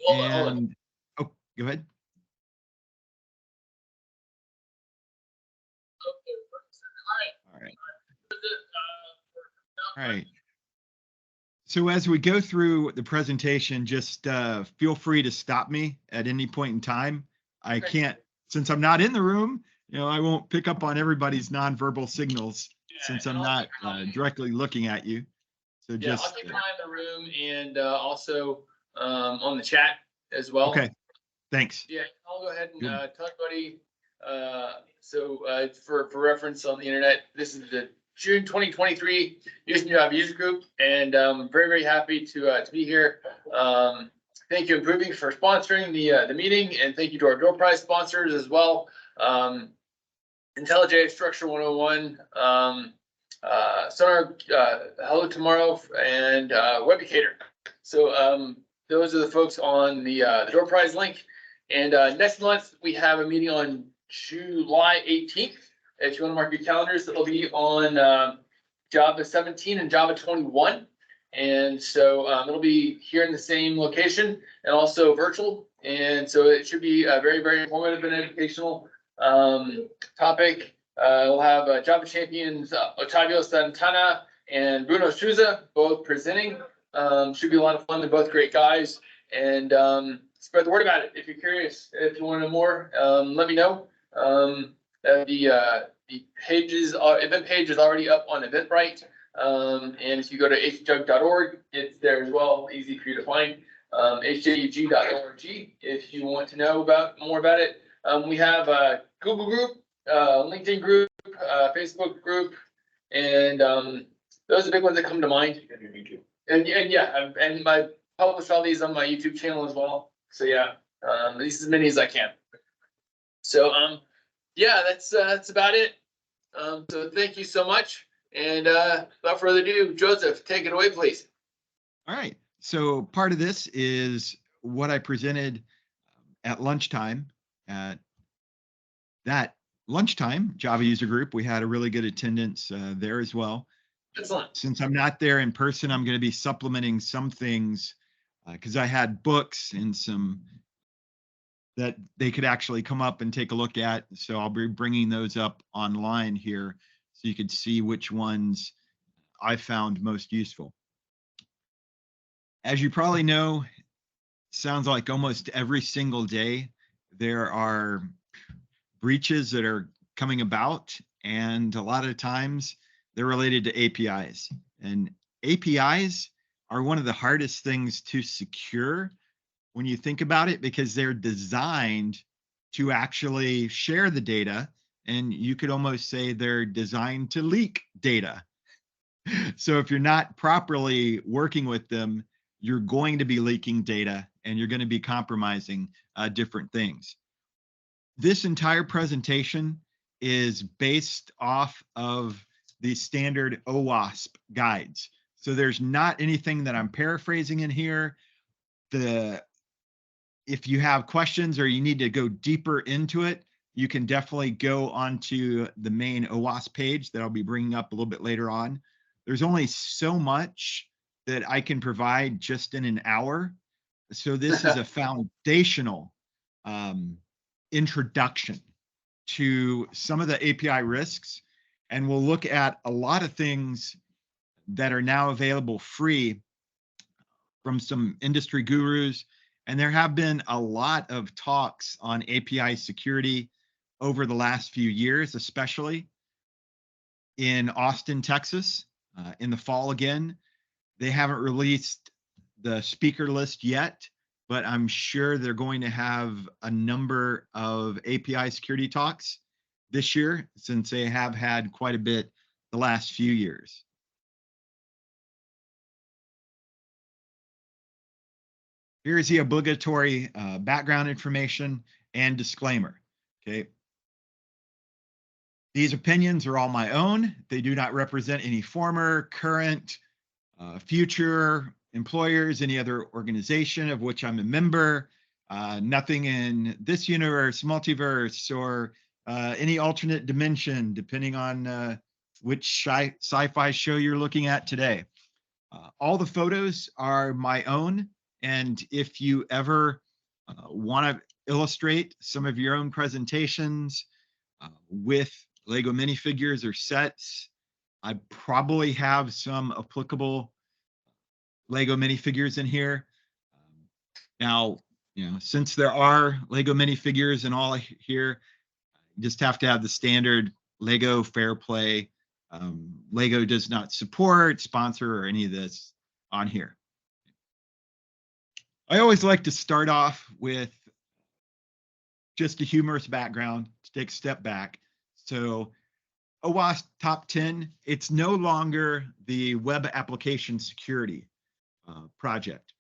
Hold on. And oh, go ahead. All right. All right. So as we go through the presentation, just feel free to stop me at any point in time. I can't, since I'm not in the room, I won't pick up on everybody's nonverbal signals since I'm not directly looking at you. So just I'll keep an eye in the room and also on the chat as well. Okay, thanks. Yeah, I'll go ahead and tell everybody. For reference on the internet, this is the June 2023 Youth and Job User Group, and I'm very, very happy to be here. Thank you, Improving, for sponsoring the meeting, and thank you to our door prize sponsors as well. IntelliJ Structure 101, Sonar, Hello Tomorrow, and Webucator. So those are the folks on the door prize link. And next month we have a meeting on July 18th. If you want to mark your calendars, it'll be on Java 17 and Java 21. And so it'll be here in the same location and also virtual. And so it should be a very, very informative and educational topic. We'll have Java champions Otavio Santana and Bruno Souza both presenting. Should be a lot of fun. They're both great guys. And spread the word about it. If you're curious, if you want to know more, let me know. The event page is already up on Eventbrite. And if you go to hjug.org, it's there as well. Easy for you to find. hjug.org if you want to know more about it. We have a Google group, LinkedIn group, Facebook group, and those are the big ones that come to mind. And yeah, and I publish all these on my YouTube channel as well. So yeah, at least as many as I can. So yeah, that's about it. So thank you so much. And without further ado, Joseph, take it away, please. All right. So part of this is what I presented at lunchtime. At that lunchtime Java user group, we had a really good attendance there as well. Excellent. Since I'm not there in person, I'm going to be supplementing some things because I had books and some that they could actually come up and take a look at. So I'll be bringing those up online here so you could see which ones I found most useful. As you probably know, sounds like almost every single day there are breaches that are coming about, and a lot of times they're related to APIs. And APIs are one of the hardest things to secure when you think about it, because they're designed to actually share the data, and you could almost say they're designed to leak data. So if you're not properly working with them, you're going to be leaking data and you're going to be compromising different things. This entire presentation is based off of the standard OWASP guides. So there's not anything that I'm paraphrasing in here. If you have questions or you need to go deeper into it, you can definitely go onto the main OWASP page that I'll be bringing up a little bit later on. There's only so much that I can provide just in an hour. So this is a foundational introduction to some of the API risks. And we'll look at a lot of things that are now available free from some industry gurus. And there have been a lot of talks on API security over the last few years, especially in Austin, Texas, in the fall again. They haven't released the speaker list yet, but I'm sure they're going to have a number of API security talks this year, since they have had quite a bit the last few years. Here's the obligatory background information and disclaimer, okay? These opinions are all my own. They do not represent any former, current, future employers, any other organization of which I'm a member, nothing in this universe, multiverse, or any alternate dimension, depending on which sci-fi show you're looking at today. All the photos are my own. And if you ever want to illustrate some of your own presentations with Lego minifigures or sets, I probably have some applicable Lego minifigures in here. Now, since there are Lego minifigures and all here, you just have to have the standard Lego fair play. Lego does not support, sponsor, or any of this on here. I always like to start off with just a humorous background to take a step back. So OWASP Top 10, it's no longer the web application security project,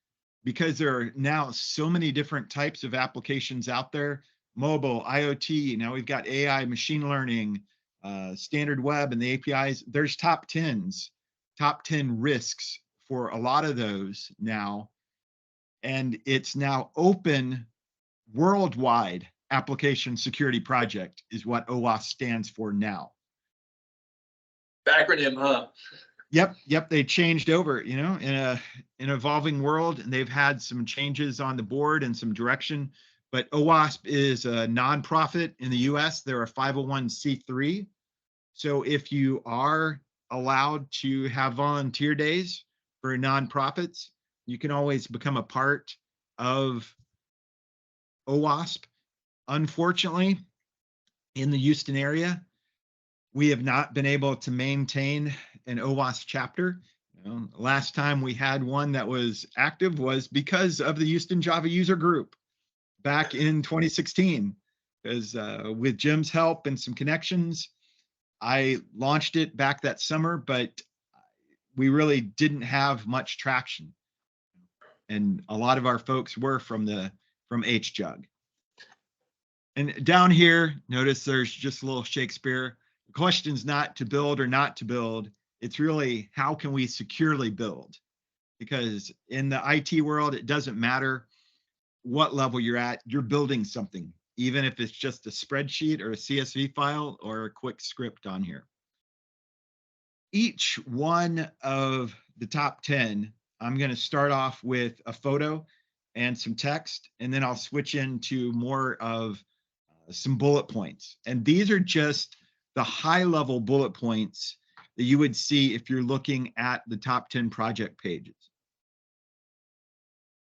because there are now so many different types of applications out there: mobile, IoT, now we've got AI, machine learning, standard web, and the APIs. There's top 10s, top 10 risks for a lot of those now. And it's now open worldwide application security project is what OWASP stands for now. Acronym, huh? Yep. They changed over, in an evolving world, and they've had some changes on the board and some direction. But OWASP is a nonprofit in the US. They're a 501c3. So if you are allowed to have volunteer days for nonprofits, you can always become a part of OWASP. Unfortunately, in the Houston area, we have not been able to maintain an OWASP chapter. Last time we had one that was active was because of the Houston Java user group back in 2016. Because with Jim's help and some connections, I launched it back that summer, but we really didn't have much traction. And a lot of our folks were from HJUG. And down here, notice there's just a little Shakespeare. The question's not to build or not to build. It's really, how can we securely build? Because in the IT world, it doesn't matter what level you're at, you're building something, even if it's just a spreadsheet or a CSV file or a quick script on here. Each one of the top 10, I'm going to start off with a photo and some text, and then I'll switch into more of some bullet points. And these are just the high level bullet points that you would see if you're looking at the top 10 project pages.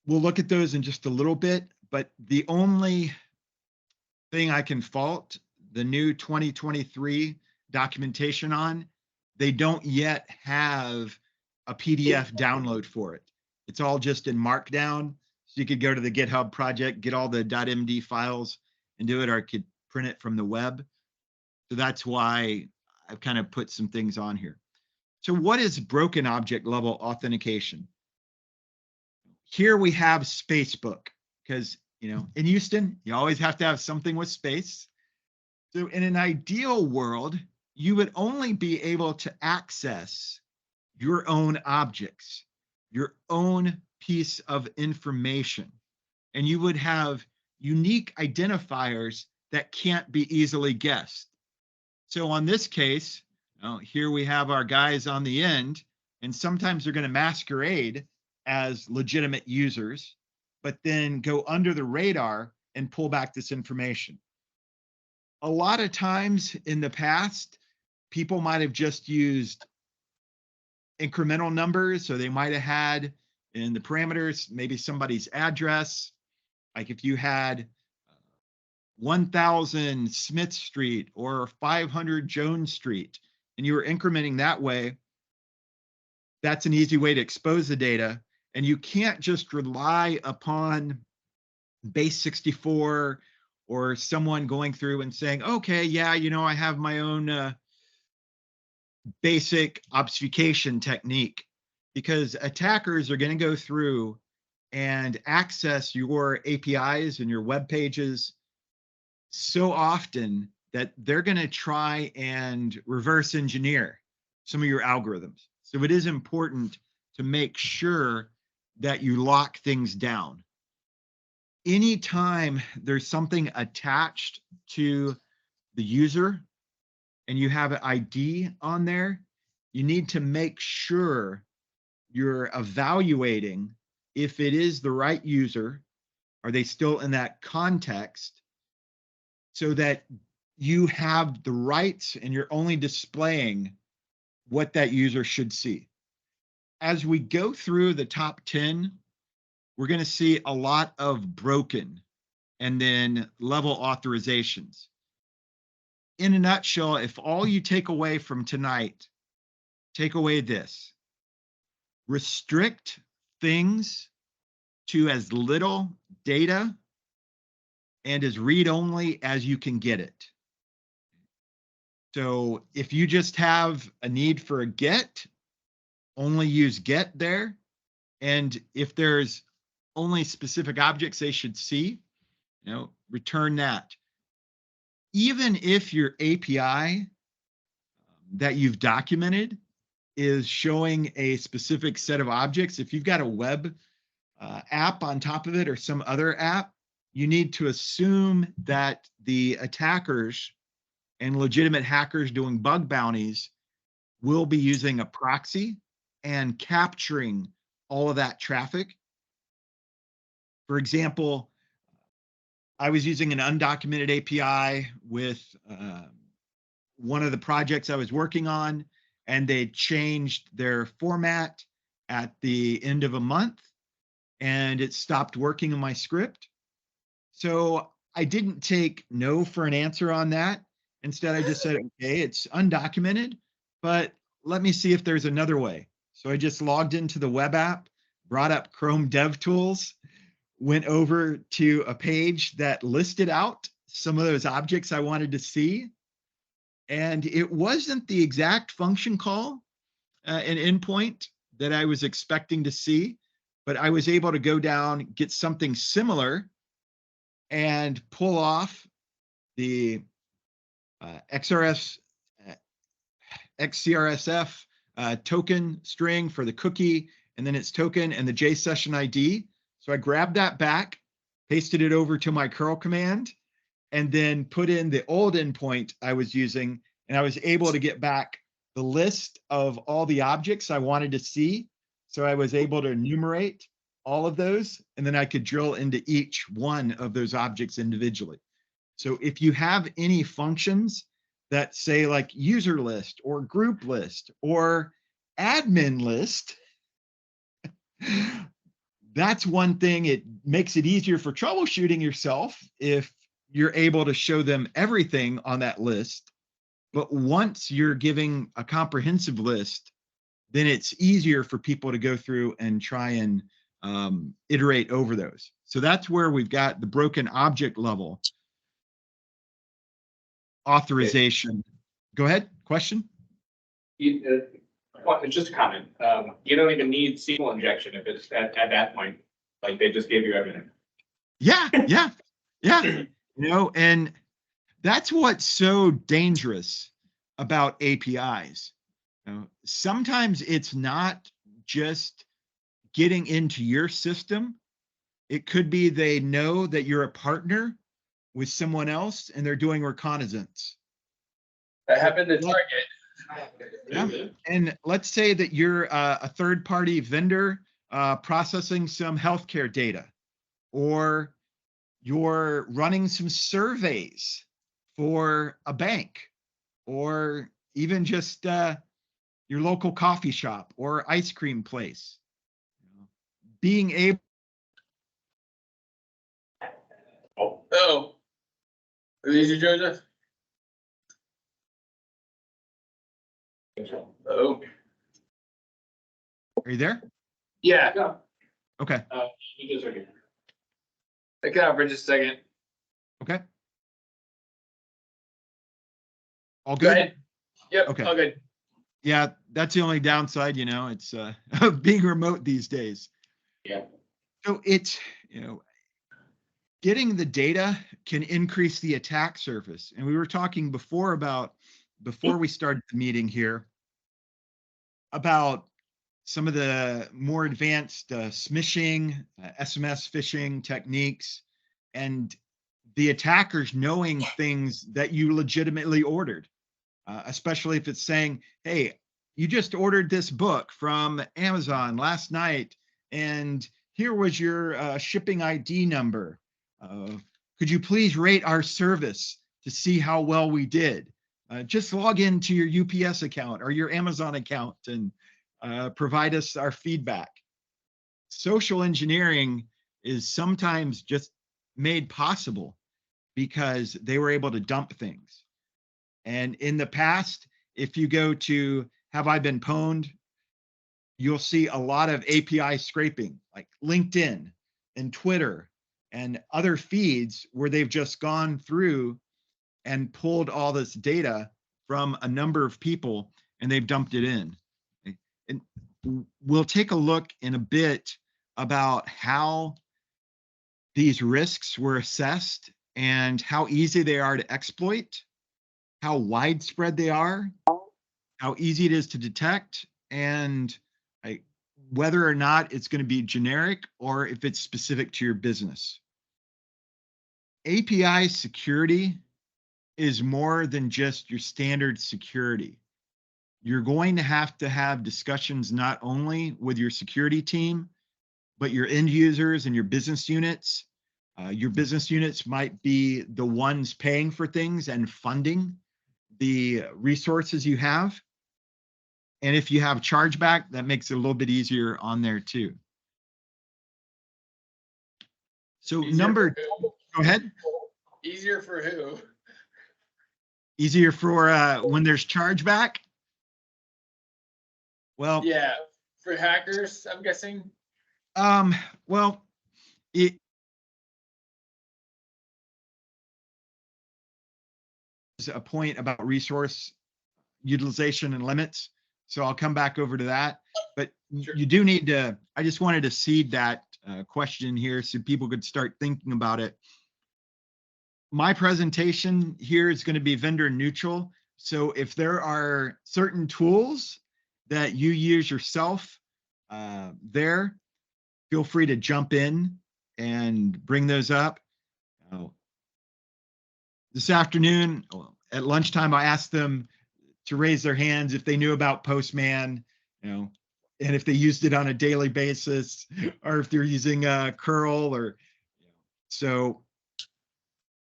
We'll look at those in just a little bit, but the only thing I can fault the new 2023 documentation on, they don't yet have a PDF download for it. It's all just in Markdown. So you could go to the GitHub project, get all the .md files and do it, or could print it from the web. So that's why I've kind of put some things on here. So what is broken object level authentication? Here we have Spacebook, because in Houston, you always have to have something with space. So in an ideal world, you would only be able to access your own objects, your own piece of information, and you would have unique identifiers that can't be easily guessed. So on this case, here we have our guys on the end, and sometimes they're going to masquerade as legitimate users, but then go under the radar and pull back this information. A lot of times in the past, people might have just used incremental numbers. So they might have had in the parameters, maybe somebody's address. Like if you had 1000 Smith Street or 500 Jones Street, and you were incrementing that way, that's an easy way to expose the data. And you can't just rely upon base 64 or someone going through and saying, okay, yeah, I have my own basic obfuscation technique, because attackers are going to go through and access your APIs and your web pages so often that they're going to try and reverse engineer some of your algorithms. So it is important to make sure that you lock things down. Anytime there's something attached to the user and you have an ID on there, you need to make sure you're evaluating if it is the right user, are they still in that context, so that you have the rights and you're only displaying what that user should see. As we go through the top 10, we're going to see a lot of broken and then level authorizations. In a nutshell, if all you take away from tonight, take away this: restrict things to as little data and as read-only as you can get it. So if you just have a need for a get, only use get there. And if there's only specific objects they should see, return that. Even if your API that you've documented is showing a specific set of objects, if you've got a web app on top of it or some other app, you need to assume that the attackers and legitimate hackers doing bug bounties will be using a proxy and capturing all of that traffic. For example, I was using an undocumented API with one of the projects I was working on, and they changed their format at the end of a month, and it stopped working in my script. So I didn't take no for an answer on that. Instead, I just said, okay, it's undocumented, but let me see if there's another way. So I just logged into the web app, brought up Chrome DevTools, went over to a page that listed out some of those objects I wanted to see. And it wasn't the exact function call, an endpoint that I was expecting to see, but I was able to go down, get something similar, and pull off the XCRSF token string for the cookie, and then its token and the JSession ID. So I grabbed that back, pasted it over to my curl command, and then put in the old endpoint I was using, and I was able to get back the list of all the objects I wanted to see. So I was able to enumerate all of those, and then I could drill into each one of those objects individually. So if you have any functions that say like user list or group list or admin list, that's one thing. It makes it easier for troubleshooting yourself if you're able to show them everything on that list. But once you're giving a comprehensive list, then it's easier for people to go through and try and iterate over those. So that's where we've got the broken object level authorization. Go ahead, question? Just a comment. You don't even need SQL injection if it's at that point, like they just gave you everything. Yeah. And that's what's so dangerous about APIs. Sometimes it's not just getting into your system. It could be they know that you're a partner with someone else and they're doing reconnaissance. That happened to Target. Yeah. And let's say that you're a third-party vendor processing some healthcare data, or you're running some surveys for a bank, or even just your local coffee shop or ice cream place. Being able. Oh, are these you, Joseph? Oh, Are you there? yeah. No, Okay. you just okay. I got it for just a second. Okay. All Go good? ahead. Yep. Okay. All good. Yeah, that's the only downside, it's being remote these days. Yeah. So it's, getting the data can increase the attack surface. And we were talking before we started the meeting here, about some of the more advanced smishing, SMS phishing techniques, and the attackers knowing things that you legitimately ordered, especially if it's saying, hey, you just ordered this book from Amazon last night, and here was your shipping ID number. Could you please rate our service to see how well we did? Just log into your UPS account or your Amazon account and provide us our feedback. Social engineering is sometimes just made possible because they were able to dump things. And in the past, if you go to Have I Been Pwned, you'll see a lot of API scraping, like LinkedIn and Twitter and other feeds where they've just gone through and pulled all this data from a number of people and they've dumped it in. And we'll take a look in a bit about how these risks were assessed and how easy they are to exploit, how widespread they are, how easy it is to detect, and whether or not it's going to be generic or if it's specific to your business. API security is more than just your standard security. You're going to have discussions not only with your security team, but your end users and your business units. Your business units might be the ones paying for things and funding the resources you have. And if you have chargeback, that makes it a little bit easier on there too. So go ahead. Easier for who? Easier for when there's chargeback? Well, yeah, for hackers, I'm guessing. Well, it is a point about resource utilization and limits. So I'll come back over to that. But sure. You do need to, I just wanted to seed that question here so people could start thinking about it. My presentation here is going to be vendor neutral. So if there are certain tools that you use yourself there, feel free to jump in and bring those up. This afternoon at lunchtime, I asked them to raise their hands if they knew about Postman, and if they used it on a daily basis, or if they're using curl or so.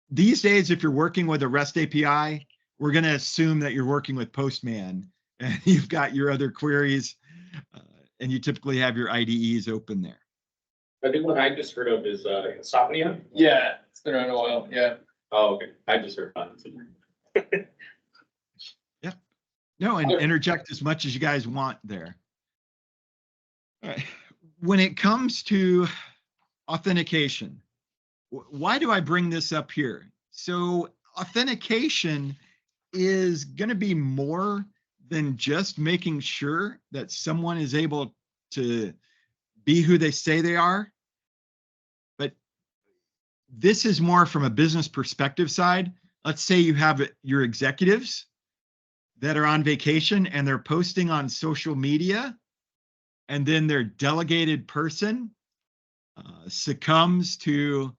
These days, if you're working with a REST API, we're going to assume that you're working with Postman and you've got your other queries and you typically have your IDEs open there. I think what I just heard of is insomnia. Yeah, it's been around a while. Yeah. Oh, okay. I just heard about it. Yeah. No, and interject as much as you guys want there. All right. When it comes to authentication, why do I bring this up here? So authentication is going to be more than just making sure that someone is able to be who they say they are. But this is more from a business perspective side. Let's say you have your executives that are on vacation and they're posting on social media, and then their delegated person succumbs to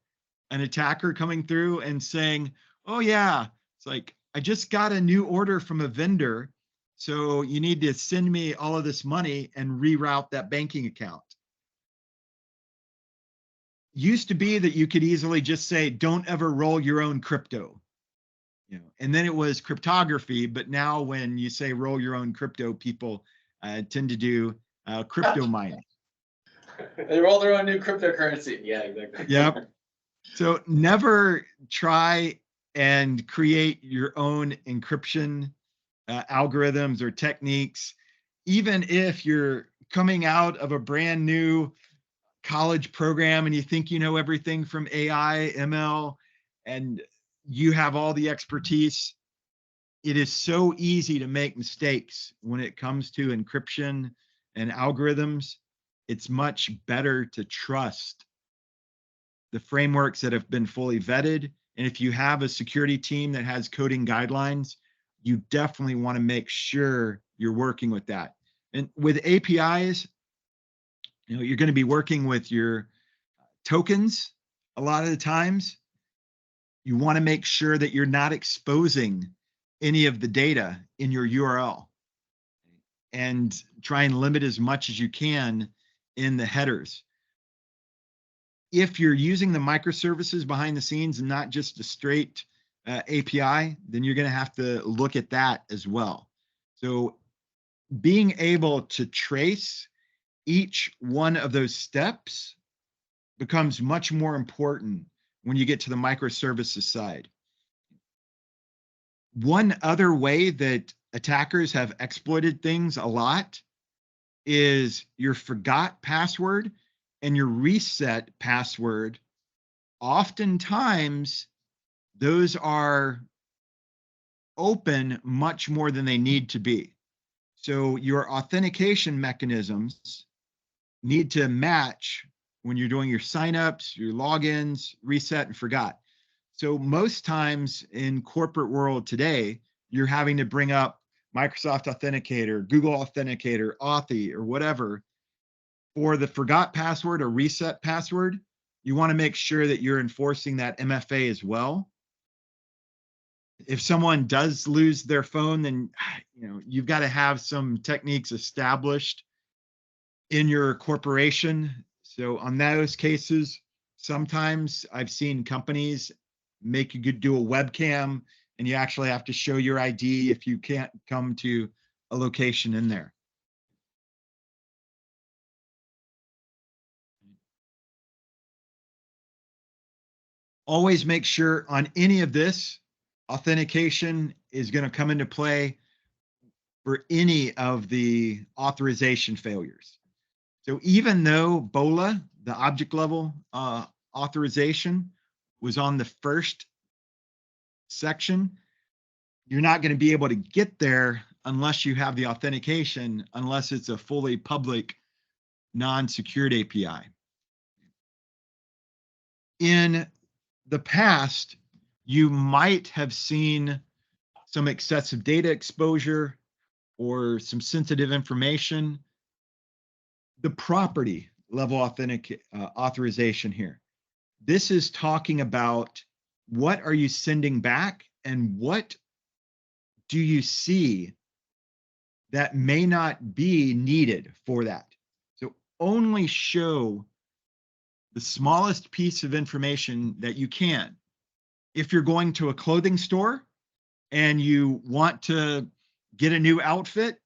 an attacker coming through and saying, oh yeah, it's like, I just got a new order from a vendor, so you need to send me all of this money and reroute that banking account. Used to be that you could easily just say, don't ever roll your own crypto, and then it was cryptography. But now when you say roll your own crypto, people tend to do crypto mining. They roll their own new cryptocurrency. Yeah, exactly. Yep. So never try and create your own encryption algorithms or techniques, even if you're coming out of a brand new college program and you think you know everything from AI, ML, and you have all the expertise. It is so easy to make mistakes when it comes to encryption and algorithms. It's much better to trust the frameworks that have been fully vetted. And if you have a security team that has coding guidelines, you definitely want to make sure you're working with that. And with APIs, you're going to be working with your tokens a lot of the times. You want to make sure that you're not exposing any of the data in your URL, and try and limit as much as you can in the headers. if you're using the microservices behind the scenes and not just a straight API, then you're going to have to look at that as well. So being able to trace each one of those steps becomes much more important when you get to the microservices side. One other way that attackers have exploited things a lot is your forgot password and your reset password. Oftentimes, those are open much more than they need to be. So your authentication mechanisms need to match when you're doing your signups, your logins, reset, and forgot. So most times in corporate world today, you're having to bring up Microsoft Authenticator, Google Authenticator, Authy, or whatever. For the forgot password or reset password, you want to make sure that you're enforcing that MFA as well. If someone does lose their phone, then you've got to have some techniques established in your corporation. So on those cases, sometimes I've seen companies make you do a webcam and you actually have to show your ID if you can't come to a location in there. Always make sure on any of this, authentication is going to come into play for any of the authorization failures. So even though BOLA, the object level authorization, was on the first section, you're not going to be able to get there unless you have the authentication, unless it's a fully public, non-secured API. In the past, you might have seen some excessive data exposure or some sensitive information. The property level authorization here. This is talking about what are you sending back and what do you see that may not be needed for that. So only show the smallest piece of information that you can. If you're going to a clothing store and you want to get a new outfit,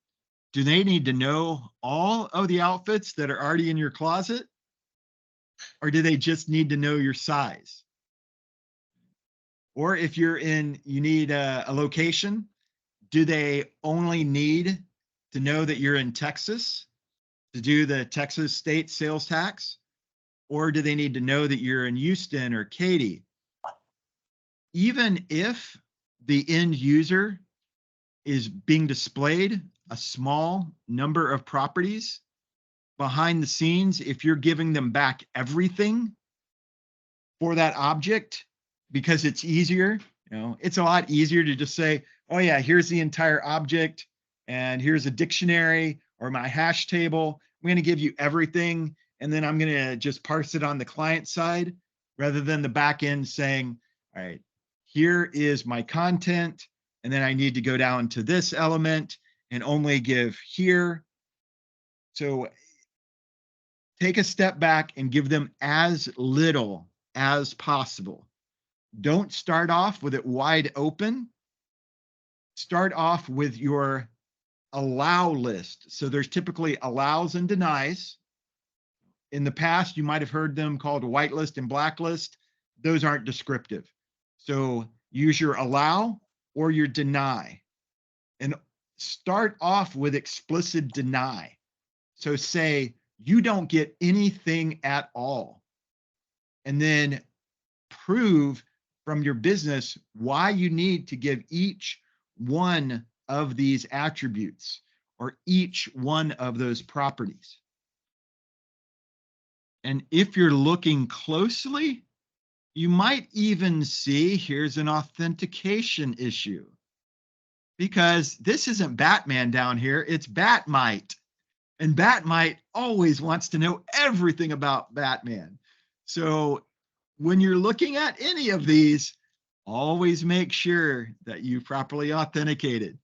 do they need to know all of the outfits that are already in your closet? Or do they just need to know your size? Or if you need a location, do they only need to know that you're in Texas to do the Texas state sales tax? Or do they need to know that you're in Houston or Katy? Even if the end user is being displayed a small number of properties, behind the scenes, if you're giving them back everything for that object, because it's easier, it's a lot easier to just say, oh yeah, here's the entire object and here's a dictionary or my hash table. I'm going to give you everything. And then I'm going to just parse it on the client side rather than the back end saying, all right, here is my content. And then I need to go down to this element and only give here. So take a step back and give them as little as possible. Don't start off with it wide open. Start off with your allow list. So there's typically allows and denies. In the past, you might have heard them called whitelist and blacklist. Those aren't descriptive. So use your allow or your deny. And start off with explicit deny. So say, you don't get anything at all. And then prove from your business why you need to give each one of these attributes or each one of those properties. And if you're looking closely, you might even see here's an authentication issue. Because this isn't Batman down here, it's Batmite. And Batmite always wants to know everything about Batman. So when you're looking at any of these, always make sure that you properly authenticated.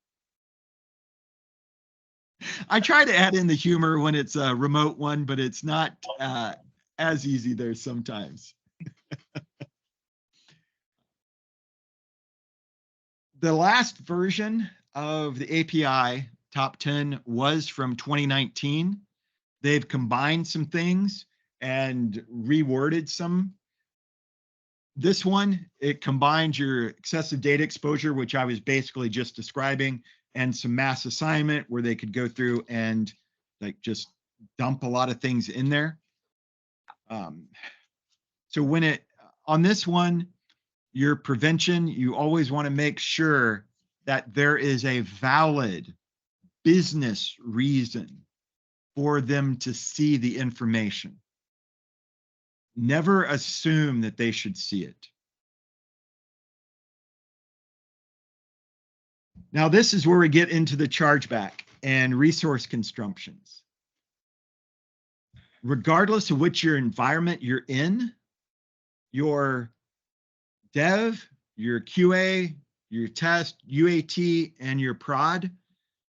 I try to add in the humor when it's a remote one, but it's not as easy there sometimes. The last version of the API top 10 was from 2019. They've combined some things and reworded some. This one, it combines your excessive data exposure, which I was basically just describing, and some mass assignment where they could go through and like just dump a lot of things in there. So when on this one, your prevention, you always want to make sure that there is a valid business reason for them to see the information. Never assume that they should see it. Now, this is where we get into the chargeback and resource consumptions. Regardless of which your environment you're in, your dev, your QA, your test, UAT, and your prod,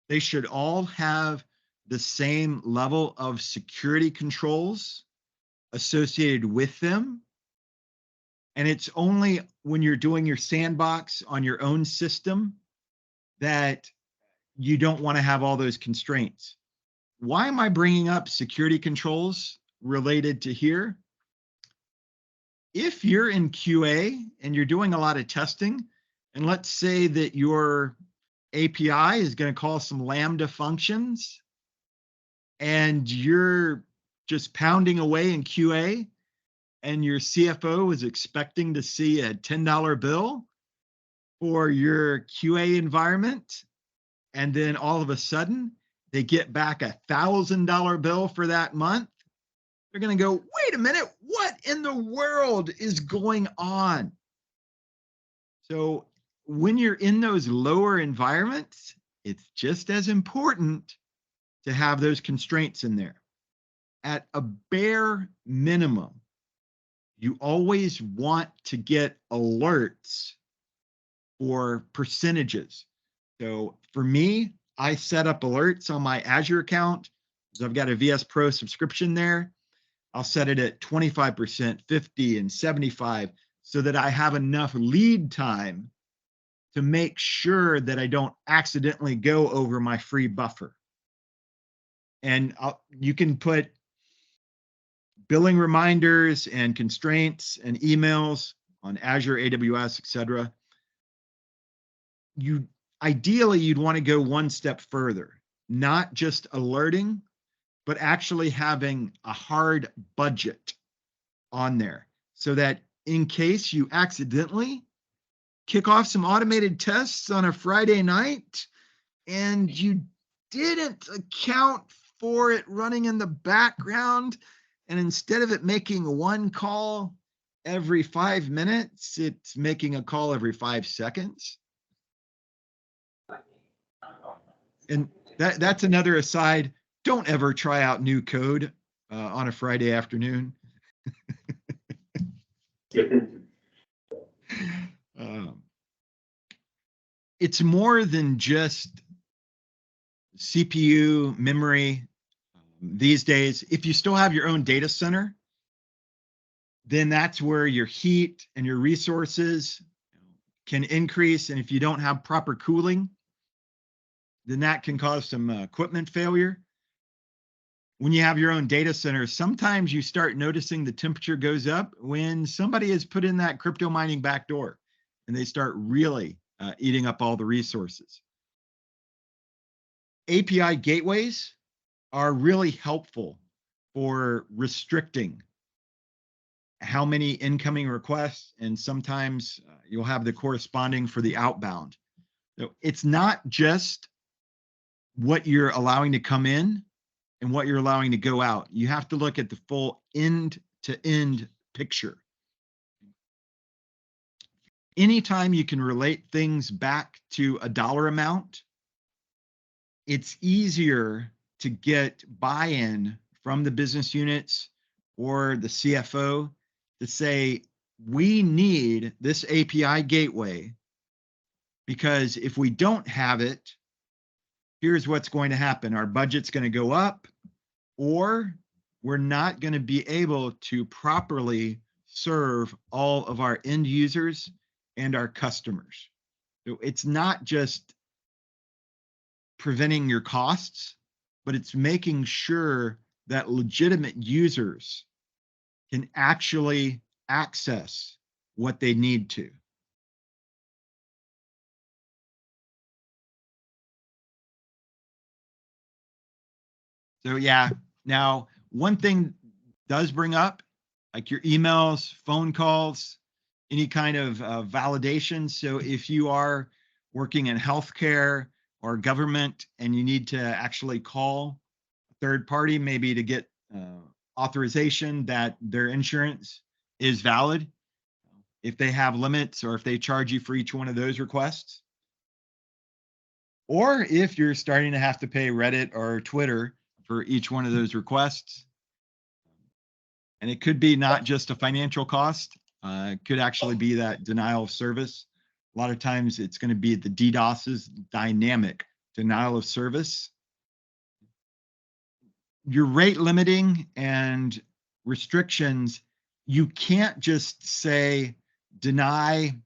they should all have the same level of security controls associated with them. And it's only when you're doing your sandbox on your own system that you don't want to have all those constraints. Why am I bringing up security controls related to here? If you're in QA and you're doing a lot of testing, and let's say that your API is going to call some Lambda functions, and you're just pounding away in QA, and your CFO is expecting to see a $10 bill for your QA environment, and then all of a sudden they get back $1,000 bill for that month, they're going to go, wait a minute, what in the world is going on? So when you're in those lower environments, it's just as important to have those constraints in there. At a bare minimum, you always want to get alerts for percentages. So for me, I set up alerts on my Azure account. So I've got a VS Pro subscription there. I'll set it at 25%, 50, and 75 so that I have enough lead time to make sure that I don't accidentally go over my free buffer. And you can put billing reminders and constraints and emails on Azure, AWS, etc. Ideally, you'd want to go one step further, not just alerting, but actually having a hard budget on there so that in case you accidentally kick off some automated tests on a Friday night and you didn't account for it running in the background, and instead of it making one call every 5 minutes, it's making a call every 5 seconds. And that's another aside. Don't ever try out new code on a Friday afternoon. It's more than just CPU, memory. These days, if you still have your own data center, then that's where your heat and your resources can increase. And if you don't have proper cooling, then that can cause some equipment failure. When you have your own data center, sometimes you start noticing the temperature goes up when somebody has put in that crypto mining backdoor and they start really eating up all the resources. API gateways are really helpful for restricting how many incoming requests, and sometimes you'll have the corresponding for the outbound. So it's not just what you're allowing to come in and what you're allowing to go out. You have to look at the full end-to-end picture. Anytime you can relate things back to a dollar amount, it's easier to get buy-in from the business units or the CFO to say, we need this API gateway because if we don't have it, here's what's going to happen. Our budget's going to go up, or we're not going to be able to properly serve all of our end users and our customers. So it's not just preventing your costs, but it's making sure that legitimate users can actually access what they need to. So yeah, now one thing does bring up, like your emails, phone calls, any kind of validation. So if you are working in healthcare or government and you need to actually call a third party, maybe to get authorization that their insurance is valid, if they have limits or if they charge you for each one of those requests, or if you're starting to have to pay Reddit or Twitter for each one of those requests. And it could be not just a financial cost. It could actually be that denial of service. A lot of times it's going to be the DDoS's dynamic denial of service. Your rate limiting and restrictions, you can't just say deny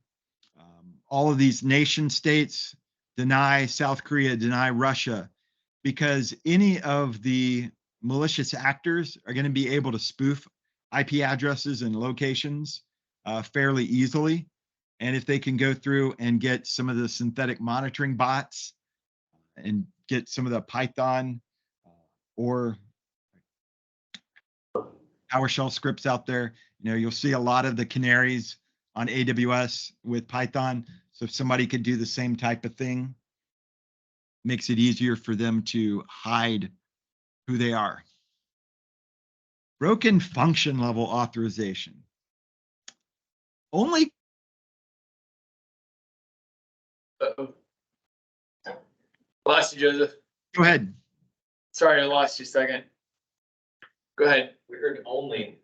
all of these nation states, deny South Korea, deny Russia, because any of the malicious actors are going to be able to spoof IP addresses and locations fairly easily. And if they can go through and get some of the synthetic monitoring bots and get some of the Python or PowerShell scripts out there, you'll see a lot of the canaries on AWS with Python. So if somebody could do the same type of thing, makes it easier for them to hide who they are. Broken function level authorization. Only. Lost you, Joseph. Go ahead. Sorry, I lost you a second. Go ahead. We heard only.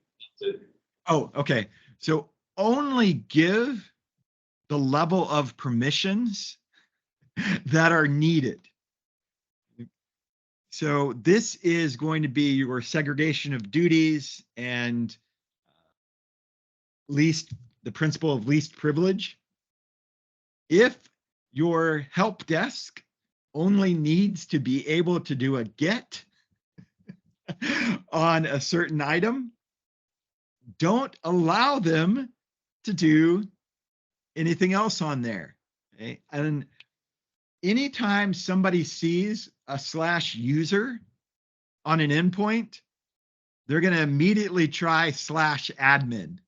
Oh, okay. So only give the level of permissions that are needed. So this is going to be your segregation of duties and the principle of least privilege. If your help desk only needs to be able to do a get on a certain item, don't allow them to do anything else on there. Okay? And anytime somebody sees a /user on an endpoint, they're going to immediately try /admin.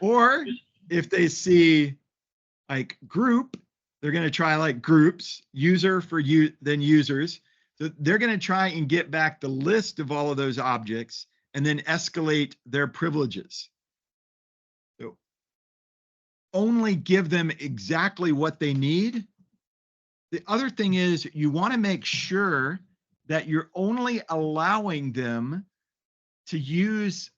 Or if they see like group, they're going to try like groups, user for you, then users. So they're going to try and get back the list of all of those objects and then escalate their privileges. So only give them exactly what they need. The other thing is you want to make sure that you're only allowing them to use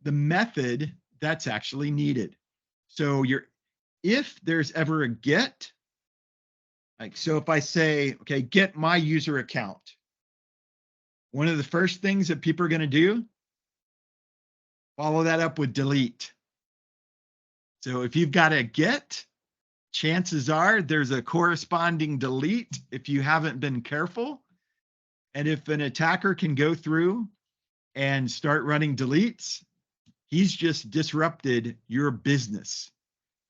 the method that's actually needed. So if there's ever a get, like, so if I say, okay, get my user account, one of the first things that people are going to do, follow that up with delete. So if you've got a get, chances are there's a corresponding delete if you haven't been careful. And if an attacker can go through and start running deletes, he's just disrupted your business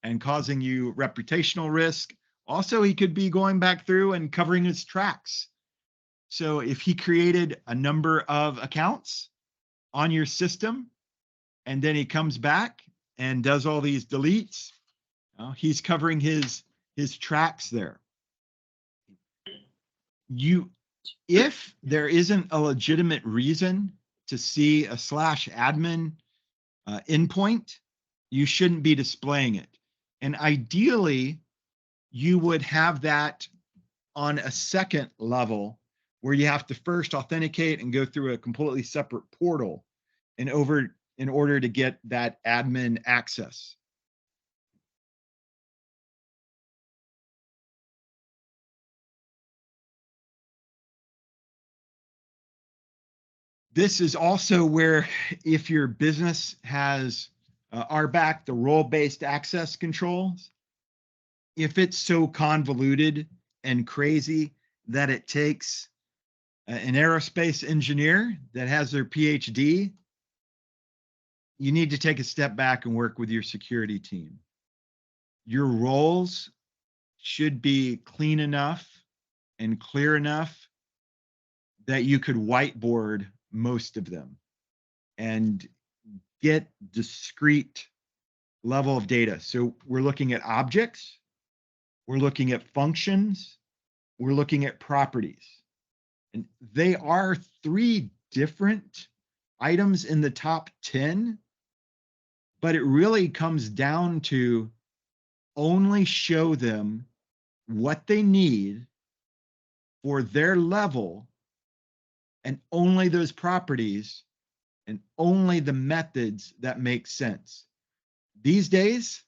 and causing you reputational risk. Also, he could be going back through and covering his tracks. So if he created a number of accounts on your system and then he comes back and does all these deletes, he's covering his tracks there. If there isn't a legitimate reason to see a /admin endpoint, you shouldn't be displaying it. And ideally, you would have that on a second level where you have to first authenticate and go through a completely separate portal in order to get that admin access. This is also where if your business has RBAC, the role-based access controls, if it's so convoluted and crazy that it takes an aerospace engineer that has their PhD, you need to take a step back and work with your security team. Your roles should be clean enough and clear enough that you could whiteboard most of them and get discrete level of data. So we're looking at objects, we're looking at functions, we're looking at properties. And they are 3 different items in the top 10, but it really comes down to only show them what they need for their level and only those properties and only the methods that make sense. These days,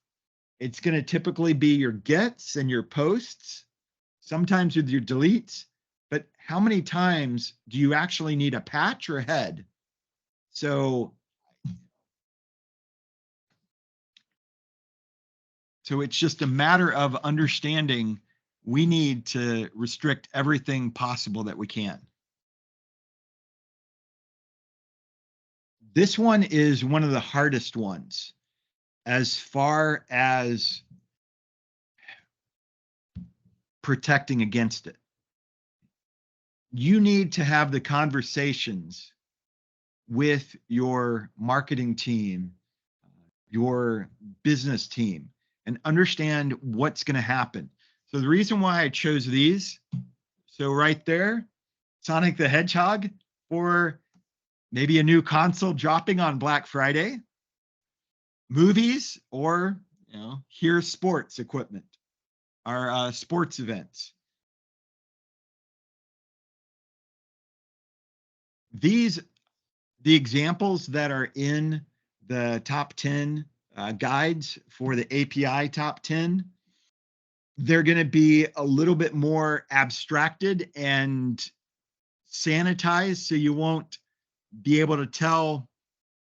it's going to typically be your gets and your posts, sometimes with your deletes, but how many times do you actually need a patch or a head? So it's just a matter of understanding we need to restrict everything possible that we can. This one is one of the hardest ones as far as protecting against it. You need to have the conversations with your marketing team, your business team, and understand what's going to happen. So the reason why I chose these, so right there, Sonic the Hedgehog for maybe a new console dropping on Black Friday, movies, or here's sports equipment, our sports events. The examples that are in the top 10 guides for the API top 10, they're going to be a little bit more abstracted and sanitized, so you won't be able to tell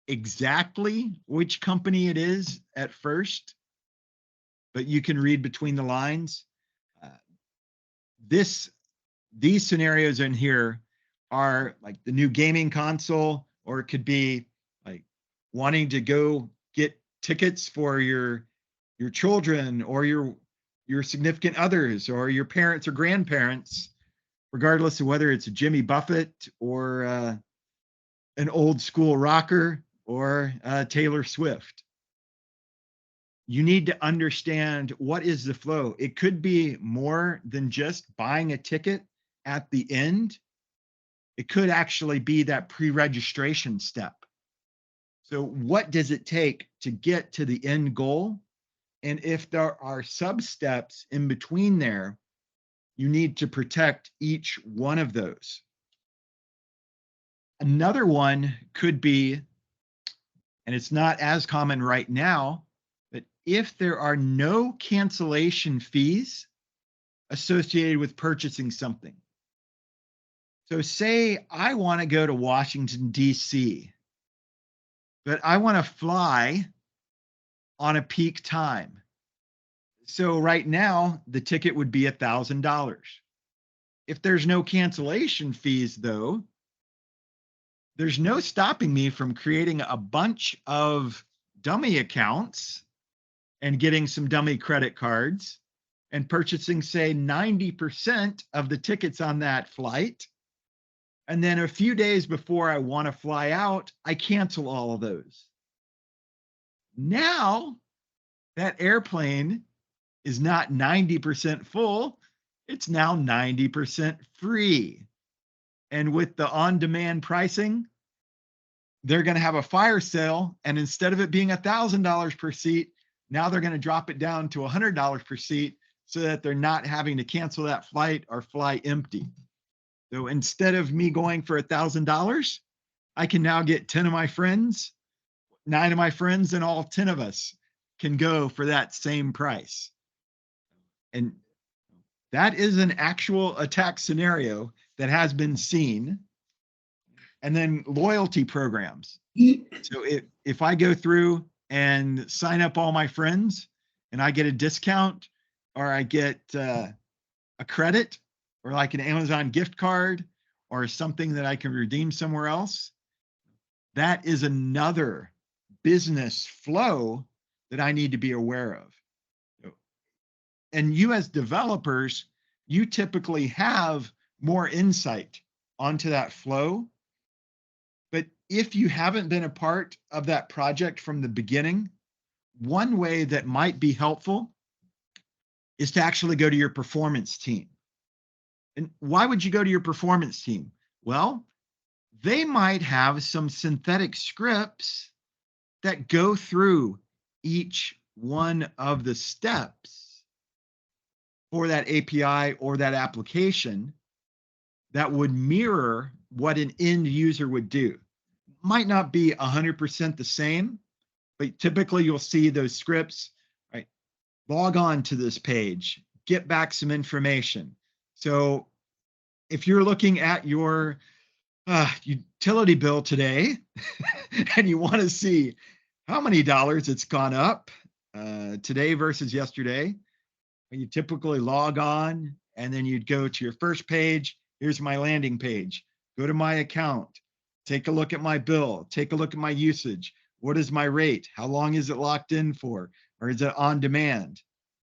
exactly which company it is at first, but you can read between the lines. These scenarios in here are like the new gaming console, or it could be like wanting to go get tickets for your children or your significant others or your parents or grandparents, regardless of whether it's a Jimmy Buffett or an old school rocker or Taylor Swift. You need to understand what is the flow. It could be more than just buying a ticket at the end. It could actually be that pre-registration step. So what does it take to get to the end goal? And if there are sub-steps in between there, you need to protect each one of those. Another one could be, and it's not as common right now, but if there are no cancellation fees associated with purchasing something. So say I want to go to Washington, D.C., but I want to fly on a peak time. So right now, the ticket would be $1,000. If there's no cancellation fees, though, there's no stopping me from creating a bunch of dummy accounts and getting some dummy credit cards and purchasing, say, 90% of the tickets on that flight. And then a few days before I want to fly out, I cancel all of those. Now that airplane is not 90% full, it's now 90% free. And with the on-demand pricing, they're going to have a fire sale. And instead of it being $1,000 per seat, now they're going to drop it down to $100 per seat so that they're not having to cancel that flight or fly empty. So instead of me going for $1,000, I can now get 10 of my friends, 9 of my friends, and all 10 of us can go for that same price. And that is an actual attack scenario that has been seen. And then loyalty programs. So if I go through and sign up all my friends and I get a discount or I get a credit or like an Amazon gift card or something that I can redeem somewhere else, that is another business flow that I need to be aware of. And you as developers, you typically have more insight onto that flow. But if you haven't been a part of that project from the beginning, one way that might be helpful is to actually go to your performance team. And why would you go to your performance team? Well, they might have some synthetic scripts that go through each one of the steps for that API or that application that would mirror what an end user would do. Might not be 100% the same, but typically you'll see those scripts, right? Log on to this page, get back some information. So if you're looking at your utility bill today and you want to see how many dollars it's gone up today versus yesterday, you typically log on and then you'd go to your first page. Here's my landing page. Go to my account. Take a look at my bill. Take a look at my usage. What is my rate? How long is it locked in for? Or is it on demand?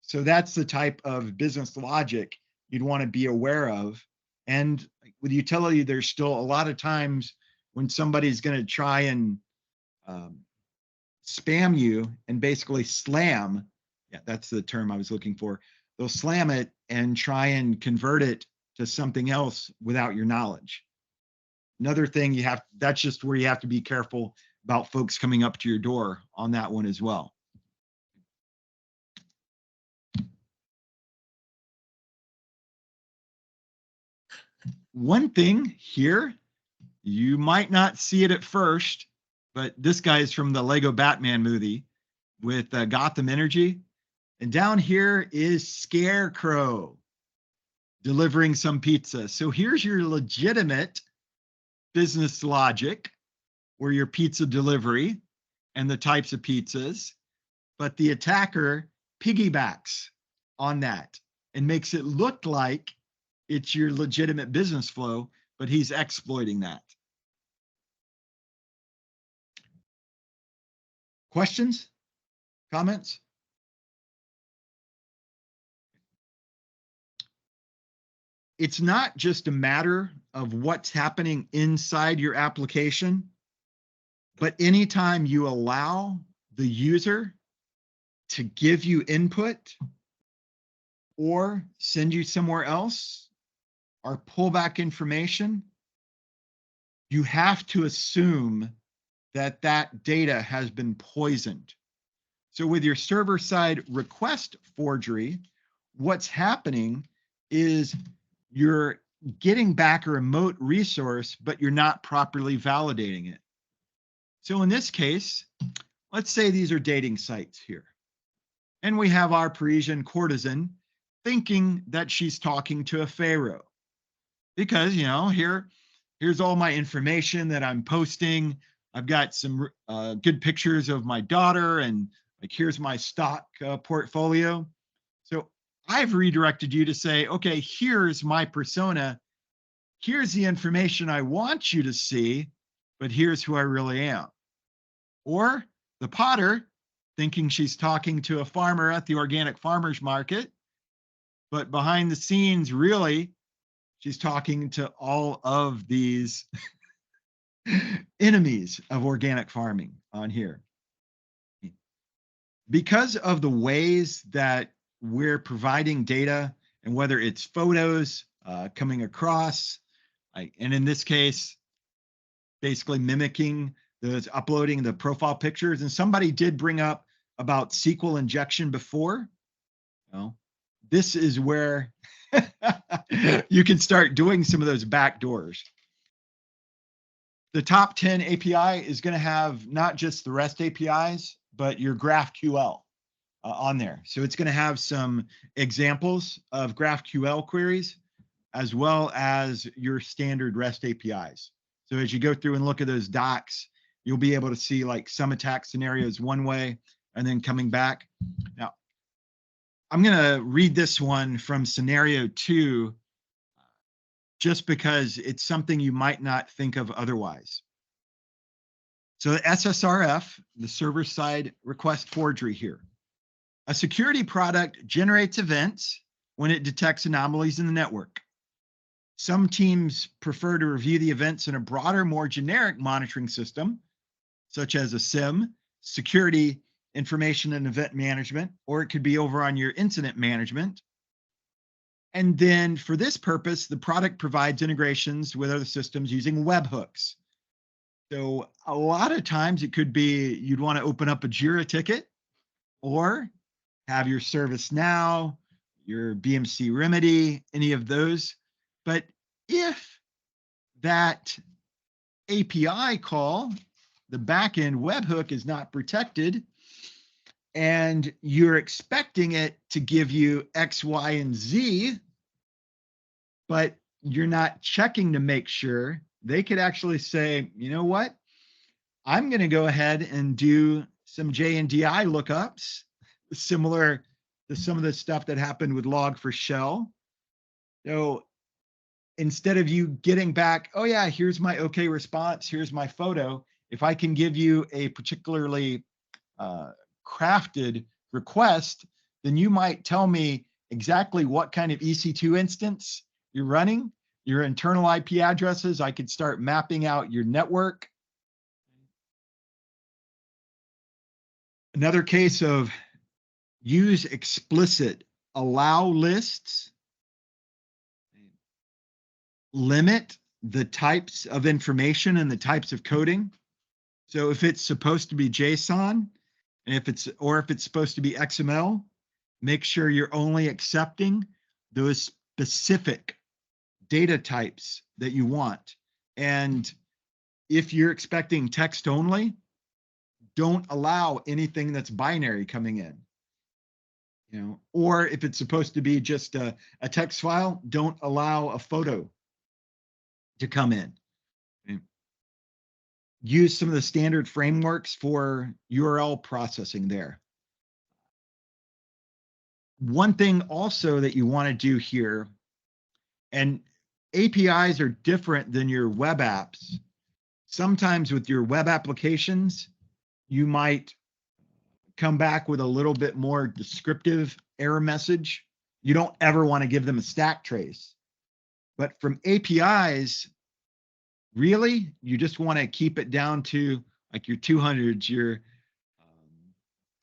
So that's the type of business logic you'd want to be aware of. And with utility, there's still a lot of times when somebody's going to try and spam you and basically slam. Yeah, that's the term I was looking for. They'll slam it and try and convert it to something else without your knowledge. Another thing that's just where you have to be careful about folks coming up to your door on that one as well. One thing here, you might not see it at first, but this guy is from the Lego Batman movie with Gotham Energy. And down here is Scarecrow delivering some pizza. So here's your legitimate business logic or your pizza delivery and the types of pizzas, but the attacker piggybacks on that and makes it look like it's your legitimate business flow, but he's exploiting that. Questions? Comments? It's not just a matter of what's happening inside your application, but anytime you allow the user to give you input or send you somewhere else or pull back information, you have to assume that that data has been poisoned. So with your server-side request forgery, what's happening is you're getting back a remote resource, but you're not properly validating it. So in this case, let's say these are dating sites here. And we have our Parisian courtesan thinking that she's talking to a pharaoh. Because, here's all my information that I'm posting. I've got some good pictures of my daughter and like, here's my stock portfolio. So I've redirected you to say, okay, here's my persona. Here's the information I want you to see, but here's who I really am. Or the potter thinking she's talking to a farmer at the organic farmers market, but behind the scenes, really, she's talking to all of these enemies of organic farming on here. Because of the ways that we're providing data and whether it's photos coming across, and in this case, basically mimicking those, uploading the profile pictures. And somebody did bring up about SQL injection before. This is where you can start doing some of those back doors. The top 10 API is going to have not just the REST APIs, but your GraphQL on there. So it's going to have some examples of GraphQL queries, as well as your standard REST APIs. So as you go through and look at those docs, you'll be able to see like some attack scenarios one way and then coming back. Now, I'm going to read this one from scenario 2, just because it's something you might not think of otherwise. So the SSRF, the server-side request forgery here. A security product generates events when it detects anomalies in the network. Some teams prefer to review the events in a broader, more generic monitoring system, such as a SIM, security, information and event management, or it could be over on your incident management. And then for this purpose, the product provides integrations with other systems using webhooks. So a lot of times it could be you'd want to open up a Jira ticket or have your ServiceNow, your BMC Remedy, any of those. But if that API call, the backend webhook, is not protected, and you're expecting it to give you X, Y, and Z, but you're not checking to make sure, they could actually say, you know what? I'm going to go ahead and do some JNDI lookups, similar to some of the stuff that happened with Log4Shell. So instead of you getting back, oh yeah, here's my okay response, here's my photo, if I can give you a particularly crafted request, then you might tell me exactly what kind of EC2 instance you're running, your internal IP addresses. I could start mapping out your network. Another case of use explicit allow lists, limit the types of information and the types of coding. So if it's supposed to be JSON, and if it's supposed to be XML, make sure you're only accepting those specific data types that you want. And if you're expecting text only, don't allow anything that's binary coming in. You know, or if it's supposed to be just a text file, don't allow a photo to come in. Okay. Use some of the standard frameworks for URL processing there. One thing also that you want to do here, and APIs are different than your web apps. Sometimes with your web applications, you might come back with a little bit more descriptive error message. You don't ever want to give them a stack trace. But from APIs, really, you just want to keep it down to like your 200s, your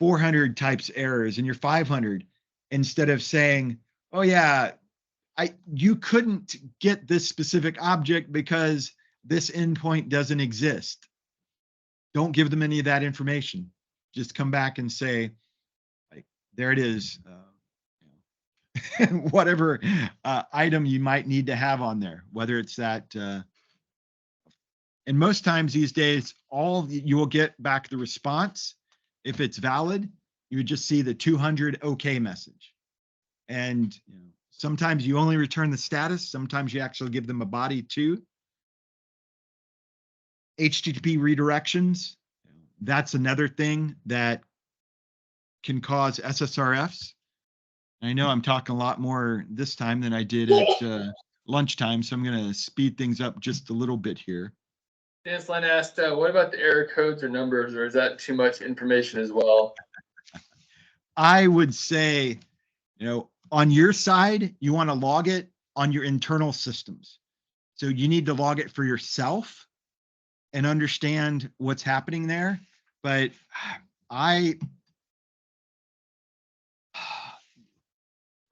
400 types errors, and your 500, instead of saying, oh yeah, you couldn't get this specific object because this endpoint doesn't exist. Don't give them any of that information. Just come back and say, like, there it is. Whatever item you might need to have on there, whether it's that. And most times these days, you will get back the response. If it's valid, you would just see the 200 OK message. And sometimes you only return the status. Sometimes you actually give them a body too. HTTP redirections. That's another thing that can cause SSRFs. I know I'm talking a lot more this time than I did at lunchtime, so I'm going to speed things up just a little bit here. Dennis Len asked, what about the error codes or numbers, or is that too much information as well? I would say, on your side, you want to log it on your internal systems. So you need to log it for yourself and understand what's happening there. But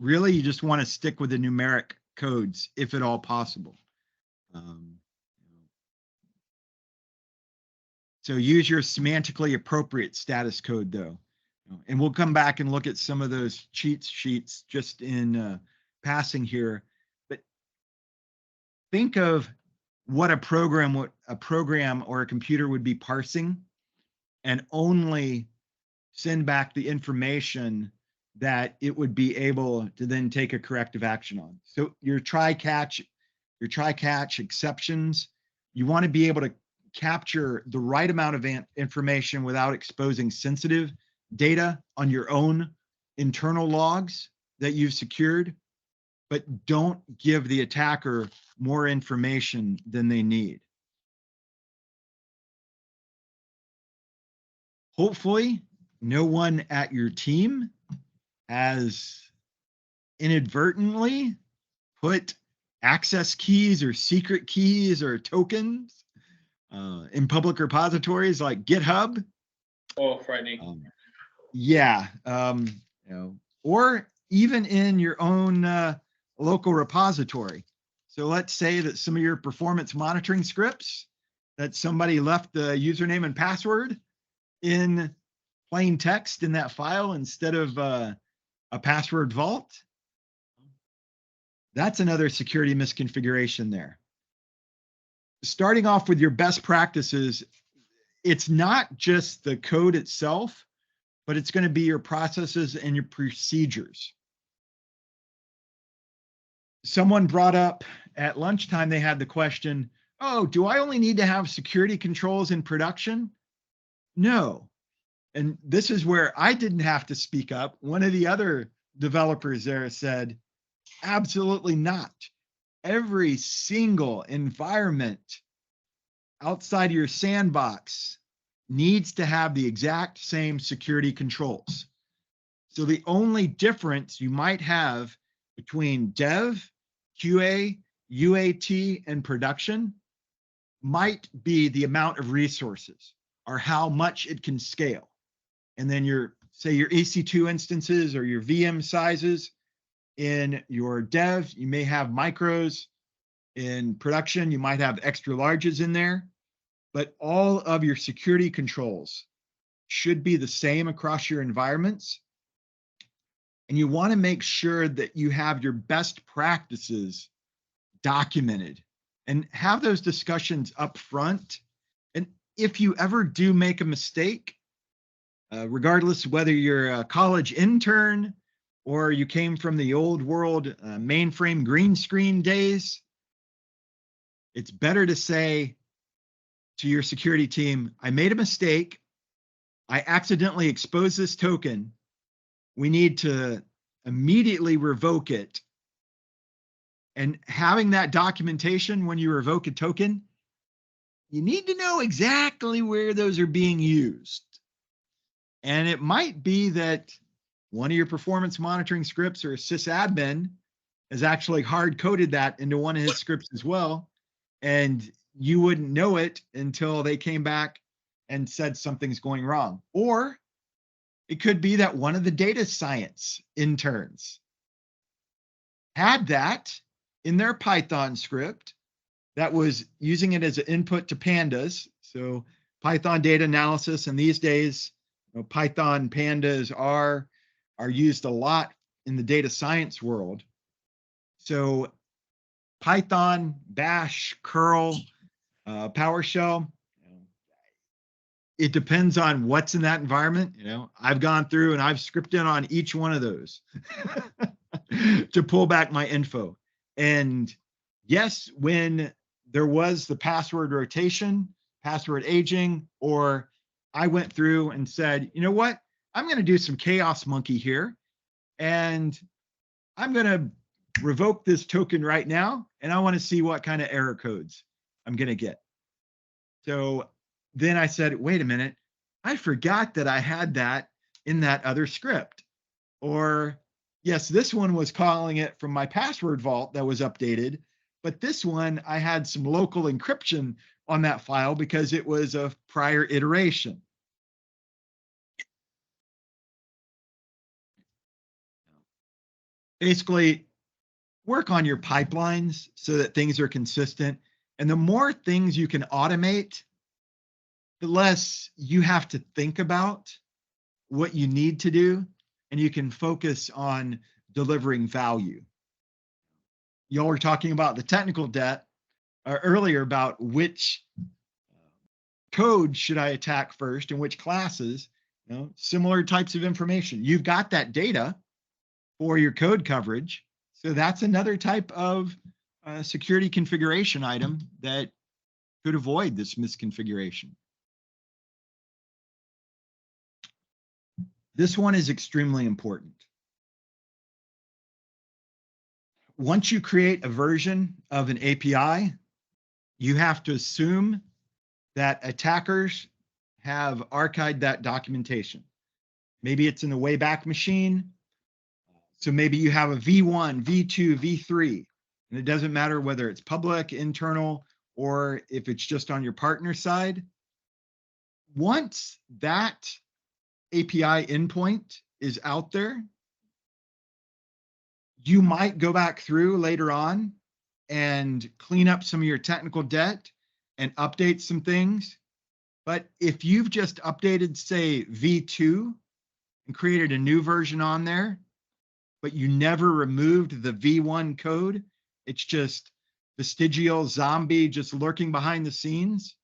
really, you just want to stick with the numeric codes if at all possible. So use your semantically appropriate status code though. And we'll come back and look at some of those cheat sheets just in passing here. But think of what a program or a computer would be parsing, and only send back the information that it would be able to then take a corrective action on. So your try-catch exceptions You want to be able to capture the right amount of information without exposing sensitive data on your own internal logs that you've secured, but don't give the attacker more information than they need. Hopefully, no one at your team has inadvertently put access keys or secret keys or tokens in public repositories like GitHub. Oh, frightening. Yeah, or even in your own local repository. So let's say that some of your performance monitoring scripts, that somebody left the username and password in plain text in that file instead of a password vault. That's another security misconfiguration there. Starting off with your best practices, it's not just the code itself, but it's going to be your processes and your procedures. Someone brought up at lunchtime, they had the question, oh, do I only need to have security controls in production? No. And this is where I didn't have to speak up. One of the other developers there said, absolutely not. Every single environment outside your sandbox needs to have the exact same security controls. So the only difference you might have between dev, QA, UAT, and production might be the amount of resources or how much it can scale. And then your, say your EC2 instances or your VM sizes in your dev, you may have micros. In production, you might have extra larges in there, but all of your security controls should be the same across your environments. And you want to make sure that you have your best practices documented and have those discussions up front. And if you ever do make a mistake, regardless whether you're a college intern or you came from the old world mainframe green screen days, it's better to say to your security team, I made a mistake. I accidentally exposed this token. We need to immediately revoke it. And having that documentation when you revoke a token, you need to know exactly where those are being used. And it might be that one of your performance monitoring scripts or a sysadmin has actually hard coded that into one of his scripts as well. And you wouldn't know it until they came back and said something's going wrong. Or it could be that one of the data science interns had that in their Python script that was using it as an input to pandas. So Python data analysis, and these days, Python pandas are used a lot in the data science world. So Python, Bash, curl, PowerShell, it depends on what's in that environment. I've gone through and I've scripted on each one of those to pull back my info. And yes, when there was the password rotation, password aging, or I went through and said, you know what, I'm going to do some chaos monkey here, and I'm going to revoke this token right now, and I want to see what kind of error codes I'm going to get. So then I said, wait a minute, I forgot that I had that in that other script. Or yes, this one was calling it from my password vault that was updated, but this one I had some local encryption on that file because it was a prior iteration. Basically, work on your pipelines so that things are consistent. And the more things you can automate, the less you have to think about what you need to do, and you can focus on delivering value. Y'all were talking about the technical debt earlier about which code should I attack first and which classes, similar types of information. You've got that data for your code coverage. So that's another type of security configuration item that could avoid this misconfiguration. This one is extremely important. Once you create a version of an API, you have to assume that attackers have archived that documentation. Maybe it's in the Wayback Machine. So maybe you have a V1, V2, V3, and it doesn't matter whether it's public, internal, or if it's just on your partner side. Once that API endpoint is out there, you might go back through later on and clean up some of your technical debt and update some things. But if you've just updated, say, V2 and created a new version on there, but you never removed the V1 code, it's just vestigial zombie just lurking behind the scenes.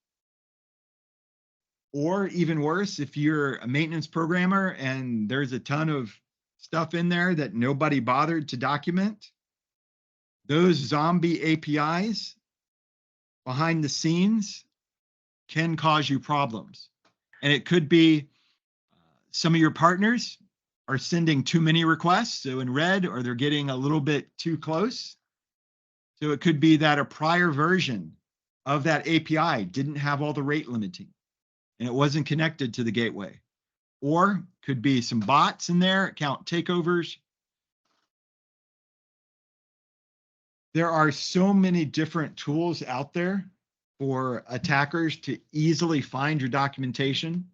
Or even worse, if you're a maintenance programmer and there's a ton of stuff in there that nobody bothered to document, those zombie APIs behind the scenes can cause you problems. And it could be some of your partners are sending too many requests, so in red, or they're getting a little bit too close. So it could be that a prior version of that API didn't have all the rate limiting and it wasn't connected to the gateway. Or could be some bots in there, account takeovers. There are so many different tools out there for attackers to easily find your documentation.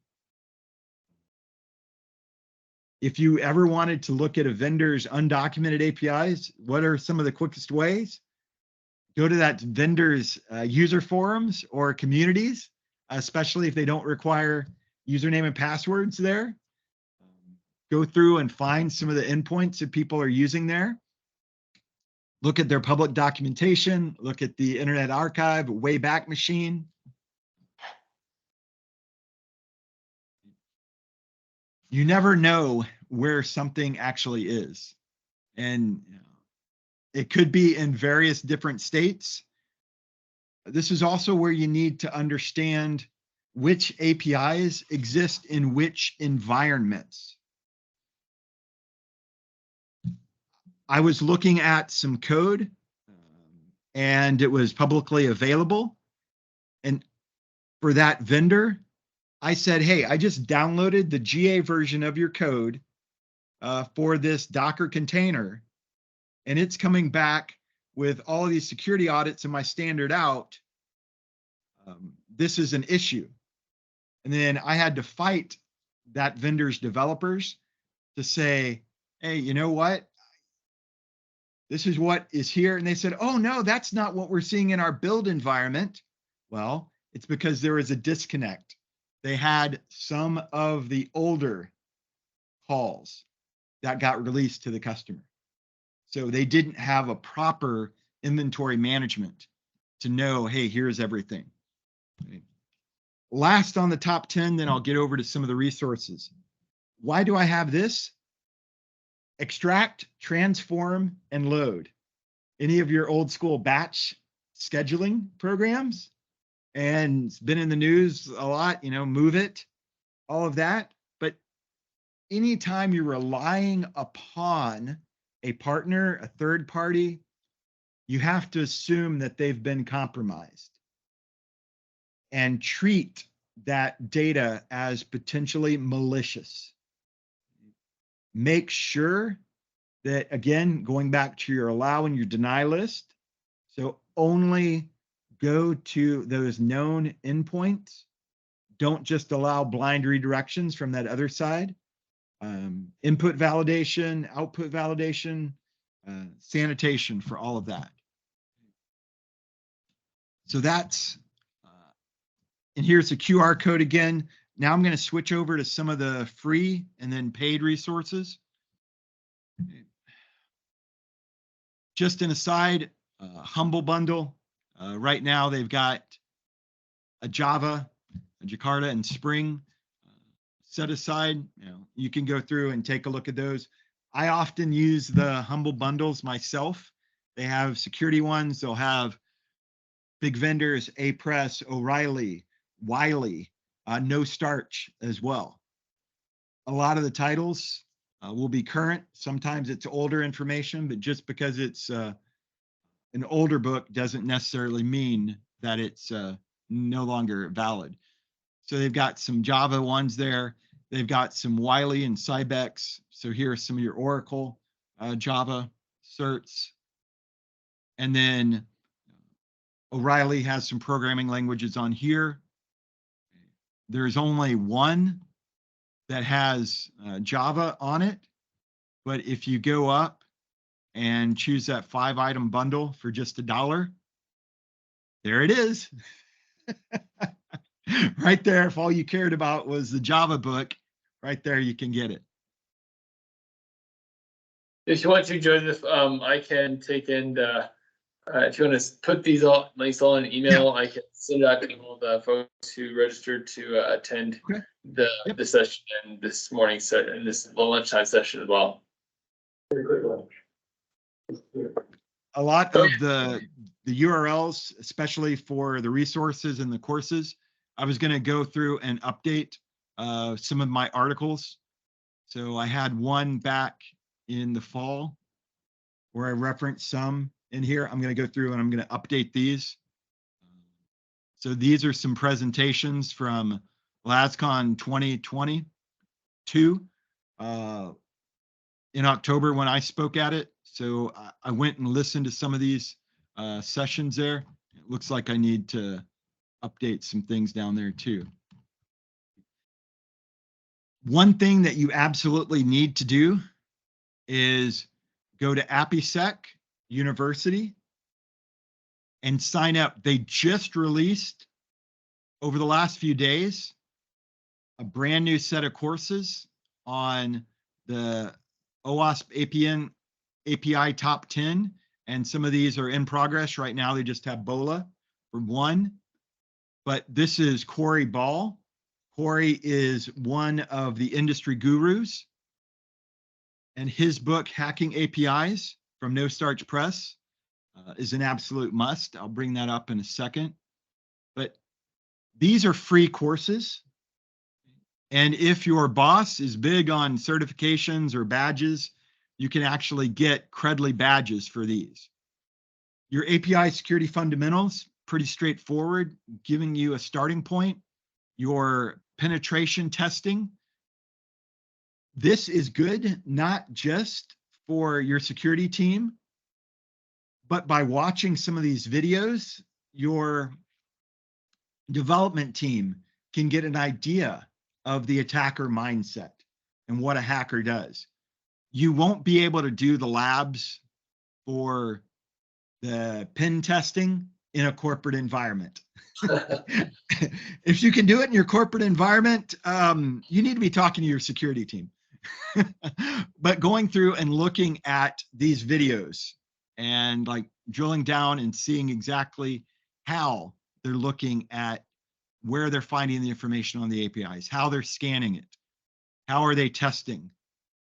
If you ever wanted to look at a vendor's undocumented APIs, what are some of the quickest ways? Go to that vendor's user forums or communities, especially if they don't require username and passwords there. Go through and find some of the endpoints that people are using there. Look at their public documentation, look at the Internet Archive, Wayback Machine. You never know where something actually is. And it could be in various different states. This is also where you need to understand which APIs exist in which environments. I was looking at some code and it was publicly available. And for that vendor, I said, hey, I just downloaded the GA version of your code for this Docker container, and it's coming back with all of these security audits in my standard out. This is an issue. And then I had to fight that vendor's developers to say, hey, you know what? This is what is here. And they said, oh, no, that's not what we're seeing in our build environment. Well, it's because there was a disconnect. They had some of the older calls that got released to the customer. So they didn't have a proper inventory management to know, hey, here's everything. Okay. Last on the top 10, then I'll get over to some of the resources. Why do I have this? Extract, transform, and load. Any of your old school batch scheduling programs? And it's been in the news a lot, move it, all of that. But anytime you're relying upon a partner, a third party, you have to assume that they've been compromised and treat that data as potentially malicious. Make sure that, again, going back to your allow and your deny list, so only go to those known endpoints. Don't just allow blind redirections from that other side. Input validation, output validation, sanitation for all of that. So that's, and here's the QR code again. Now I'm going to switch over to some of the free and then paid resources. Just an aside, Humble Bundle. Right now they've got a Java, a Jakarta, and Spring set aside. You can go through and take a look at those. I often use the Humble Bundles myself. They have security ones. They'll have big vendors, A-Press, O'Reilly, Wiley, No Starch as well. A lot of the titles will be current. Sometimes it's older information, but just because it's an older book doesn't necessarily mean that it's no longer valid. So they've got some Java ones there. They've got some Wiley and Cybex. So here are some of your Oracle Java certs. And then O'Reilly has some programming languages on here. There's only one that has Java on it. But if you go up and choose that 5-item bundle for just $1, there it is. Right there. If all you cared about was the Java book, right there, you can get it. If you want to, Joseph, I can take in if you want to put these all links all in an email, I can send out to all the folks who registered to attend the session and this morning and this lunchtime session as well. A lot of the URLs, especially for the resources and the courses, I was going to go through and update some of my articles. So I had one back in the fall where I referenced some in here. I'm going to go through and I'm going to update these. So these are some presentations from LASCON 2022 in October when I spoke at it. So I went and listened to some of these sessions there. It looks like I need to update some things down there too. One thing that you absolutely need to do is go to AppySec University and sign up. They just released over the last few days a brand new set of courses on the OWASP API top 10, and some of these are in progress right now. They just have BOLA for one, but this is Corey Ball. Corey is one of the industry gurus, and his book, Hacking APIs from No Starch Press, is an absolute must. I'll bring that up in a second. But these are free courses. And if your boss is big on certifications or badges, you can actually get Credly badges for these. Your API security fundamentals, pretty straightforward, giving you a starting point. Your penetration testing. This is good, not just for your security team, but by watching some of these videos, your development team can get an idea of the attacker mindset and what a hacker does. You won't be able to do the labs for the pen testing in a corporate environment. If you can do it in your corporate environment, you need to be talking to your security team. But going through and looking at these videos and like drilling down and seeing exactly how they're looking at where they're finding the information on the APIs, how they're scanning it, how are they testing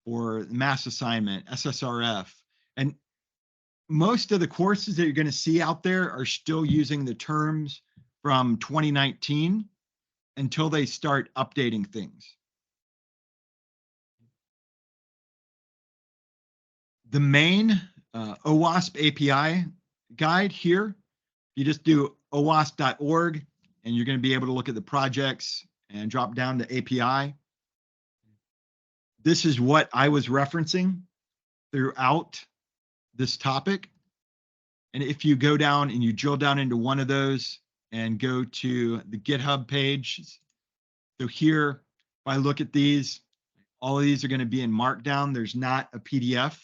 for mass assignment, SSRF. And most of the courses that you're going to see out there are still using the terms from 2019 until they start updating things. The main OWASP API guide here, you just do owasp.org and you're going to be able to look at the projects and drop down to API. This is what I was referencing throughout this topic. And if you go down and you drill down into one of those and go to the GitHub page, so here, if I look at these, all of these are going to be in Markdown. There's not a PDF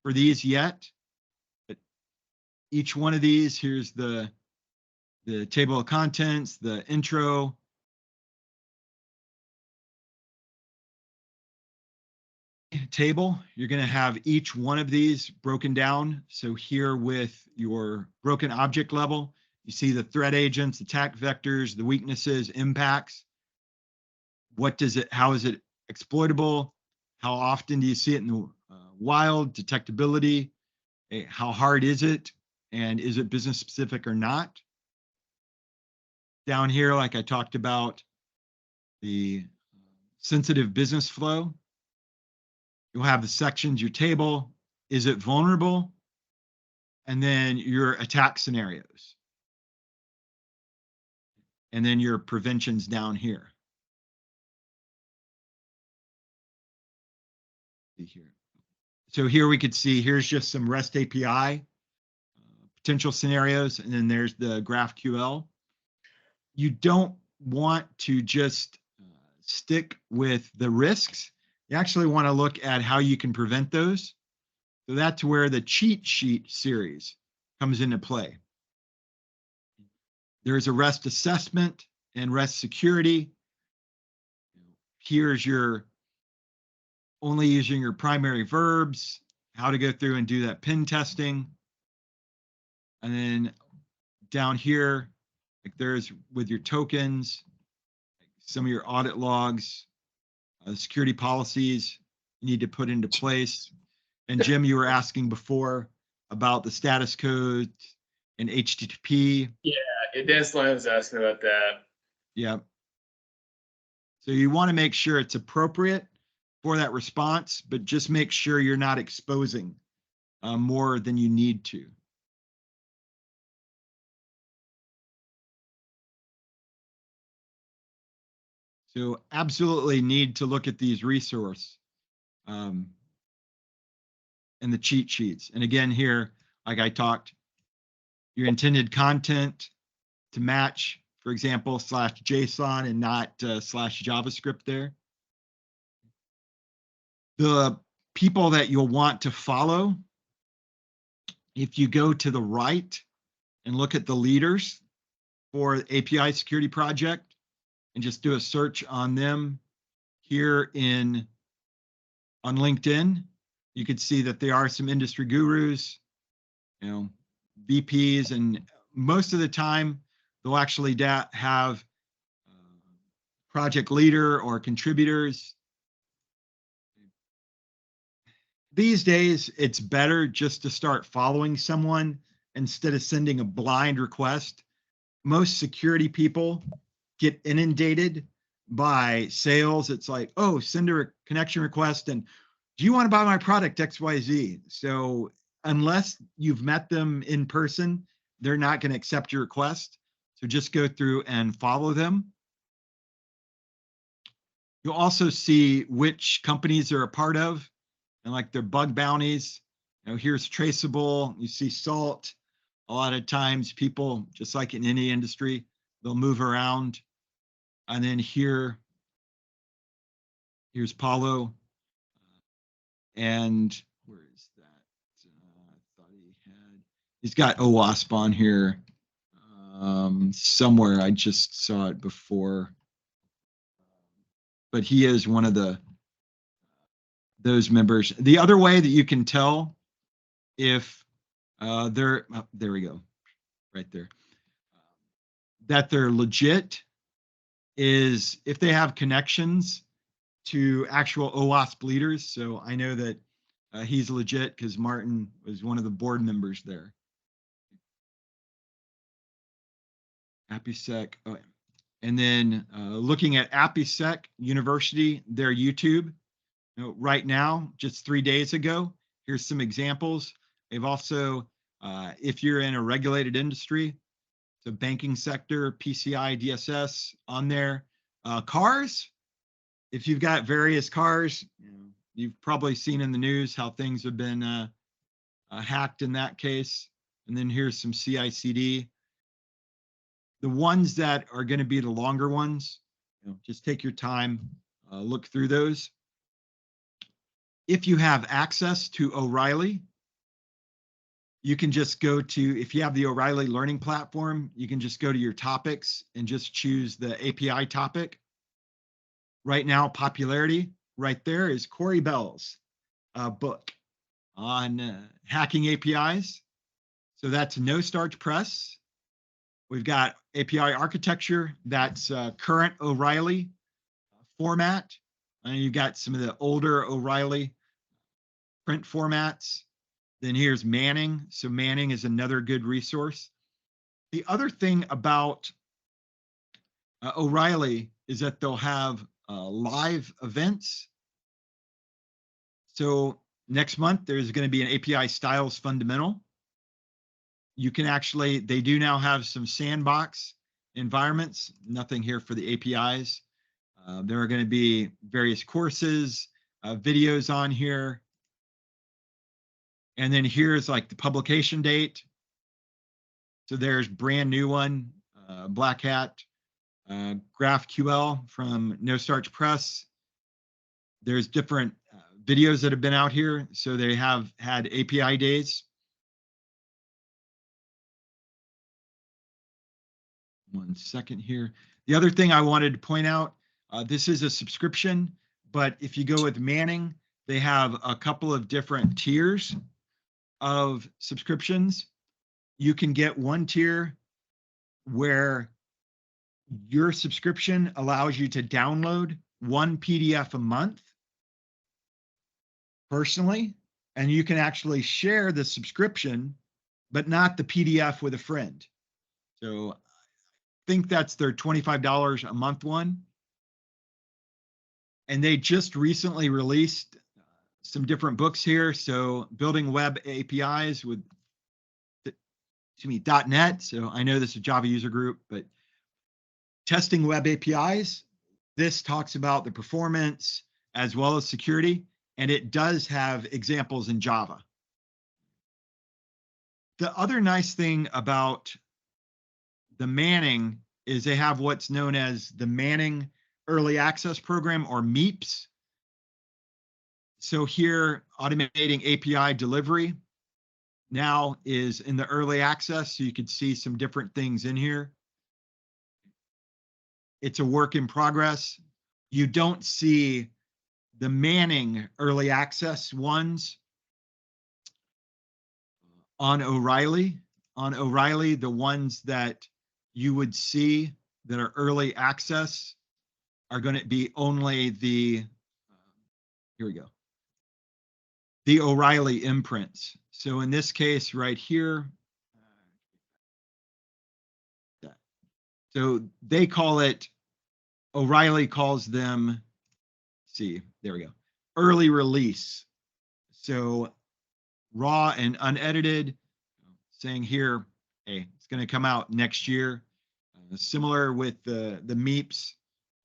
for these yet, but each one of these, here's the table of contents, the intro, table. You're going to have each one of these broken down. So here with your broken object level, you see the threat agents, attack vectors, the weaknesses, impacts. What does it, how is it exploitable? How often do you see it in the wild? Detectability, how hard is it? And is it business specific or not? Down here, like I talked about, the sensitive business flow. You'll have the sections, your table, is it vulnerable? And then your attack scenarios. And then your preventions down here. See here. So here we could see, here's just some REST API potential scenarios, and then there's the GraphQL. You don't want to just stick with the risks. You actually want to look at how you can prevent those. So that's where the cheat sheet series comes into play. There's a REST assessment and REST security. Here's your only using your primary verbs, how to go through and do that pen testing. And then down here, like there's with your tokens, some of your audit logs, security policies you need to put into place. And Jim, you were asking before about the status code and HTTP. Yeah, Dennis Lyon was asking about that. Yeah. So you want to make sure it's appropriate for that response, but just make sure you're not exposing more than you need to. So absolutely need to look at these resources and the cheat sheets. And again, here, like I talked, your intended content to match, for example, /JSON and not /JavaScript there. The people that you'll want to follow, if you go to the right and look at the leaders for API Security Project and just do a search on them here on LinkedIn, you could see that there are some industry gurus, VPs, and most of the time they'll actually have project leader or contributors. These days, it's better just to start following someone instead of sending a blind request. Most security people get inundated by sales. It's like, oh, send a connection request and do you want to buy my product XYZ? So unless you've met them in person, they're not going to accept your request. So just go through and follow them. You'll also see which companies they're a part of and like their bug bounties. Here's Traceable. You see Salt. A lot of times people, just like in any industry, they'll move around. And then here's Paulo. And where is that? I thought he's got OWASP on here somewhere. I just saw it before. But he is one of those members. The other way that you can tell if there we go, right there, that they're legit is if they have connections to actual OWASP leaders. So I know that he's legit because Martin was one of the board members there. AppySec. Oh, and then looking at AppySec University, their YouTube. Right now, just 3 days ago, here's some examples. They've also, if you're in a regulated industry, the banking sector, PCI DSS on there. Cars, if you've got various cars, you've probably seen in the news how things have been hacked in that case. And then here's some CI/CD. The ones that are going to be the longer ones, just take your time, look through those. If you have access to O'Reilly, you can just go to, if you have the O'Reilly Learning Platform, you can just go to your topics and just choose the API topic. Right now, popularity right there is Corey Bell's book on hacking APIs. So that's No Starch Press. We've got API architecture, that's current O'Reilly format. And you've got some of the older O'Reilly print formats. Then here's Manning. So Manning is another good resource. The other thing about O'Reilly is that they'll have live events. So next month, there's going to be an API styles fundamental. You can actually, they do now have some sandbox environments, nothing here for the APIs. There are going to be various courses, videos on here. And then here's like the publication date. So there's brand new one, Black Hat, GraphQL from No Starch Press. There's different videos that have been out here. So they have had API days. One second here. The other thing I wanted to point out, this is a subscription, but if you go with Manning, they have a couple of different tiers of subscriptions. You can get one tier where your subscription allows you to download one PDF a month personally, and you can actually share the subscription, but not the PDF with a friend. So I think that's their $25 a month one. And they just recently released some different books here. So building web APIs with, .NET. So I know this is a Java user group, but testing web APIs. This talks about the performance as well as security, and it does have examples in Java. The other nice thing about the Manning is they have what's known as the Manning Early Access Program, or MEEPS. So here, automating API delivery now is in the early access, so you can see some different things in here. It's a work in progress. You don't see the Manning early access ones on O'Reilly. On O'Reilly, the ones that you would see that are early access are going to be only the, here we go, the O'Reilly imprints. So in this case right here, so they call it, O'Reilly calls them, see, there we go, early release. So raw and unedited, saying here, hey, it's going to come out next year. Similar with the MEEPs.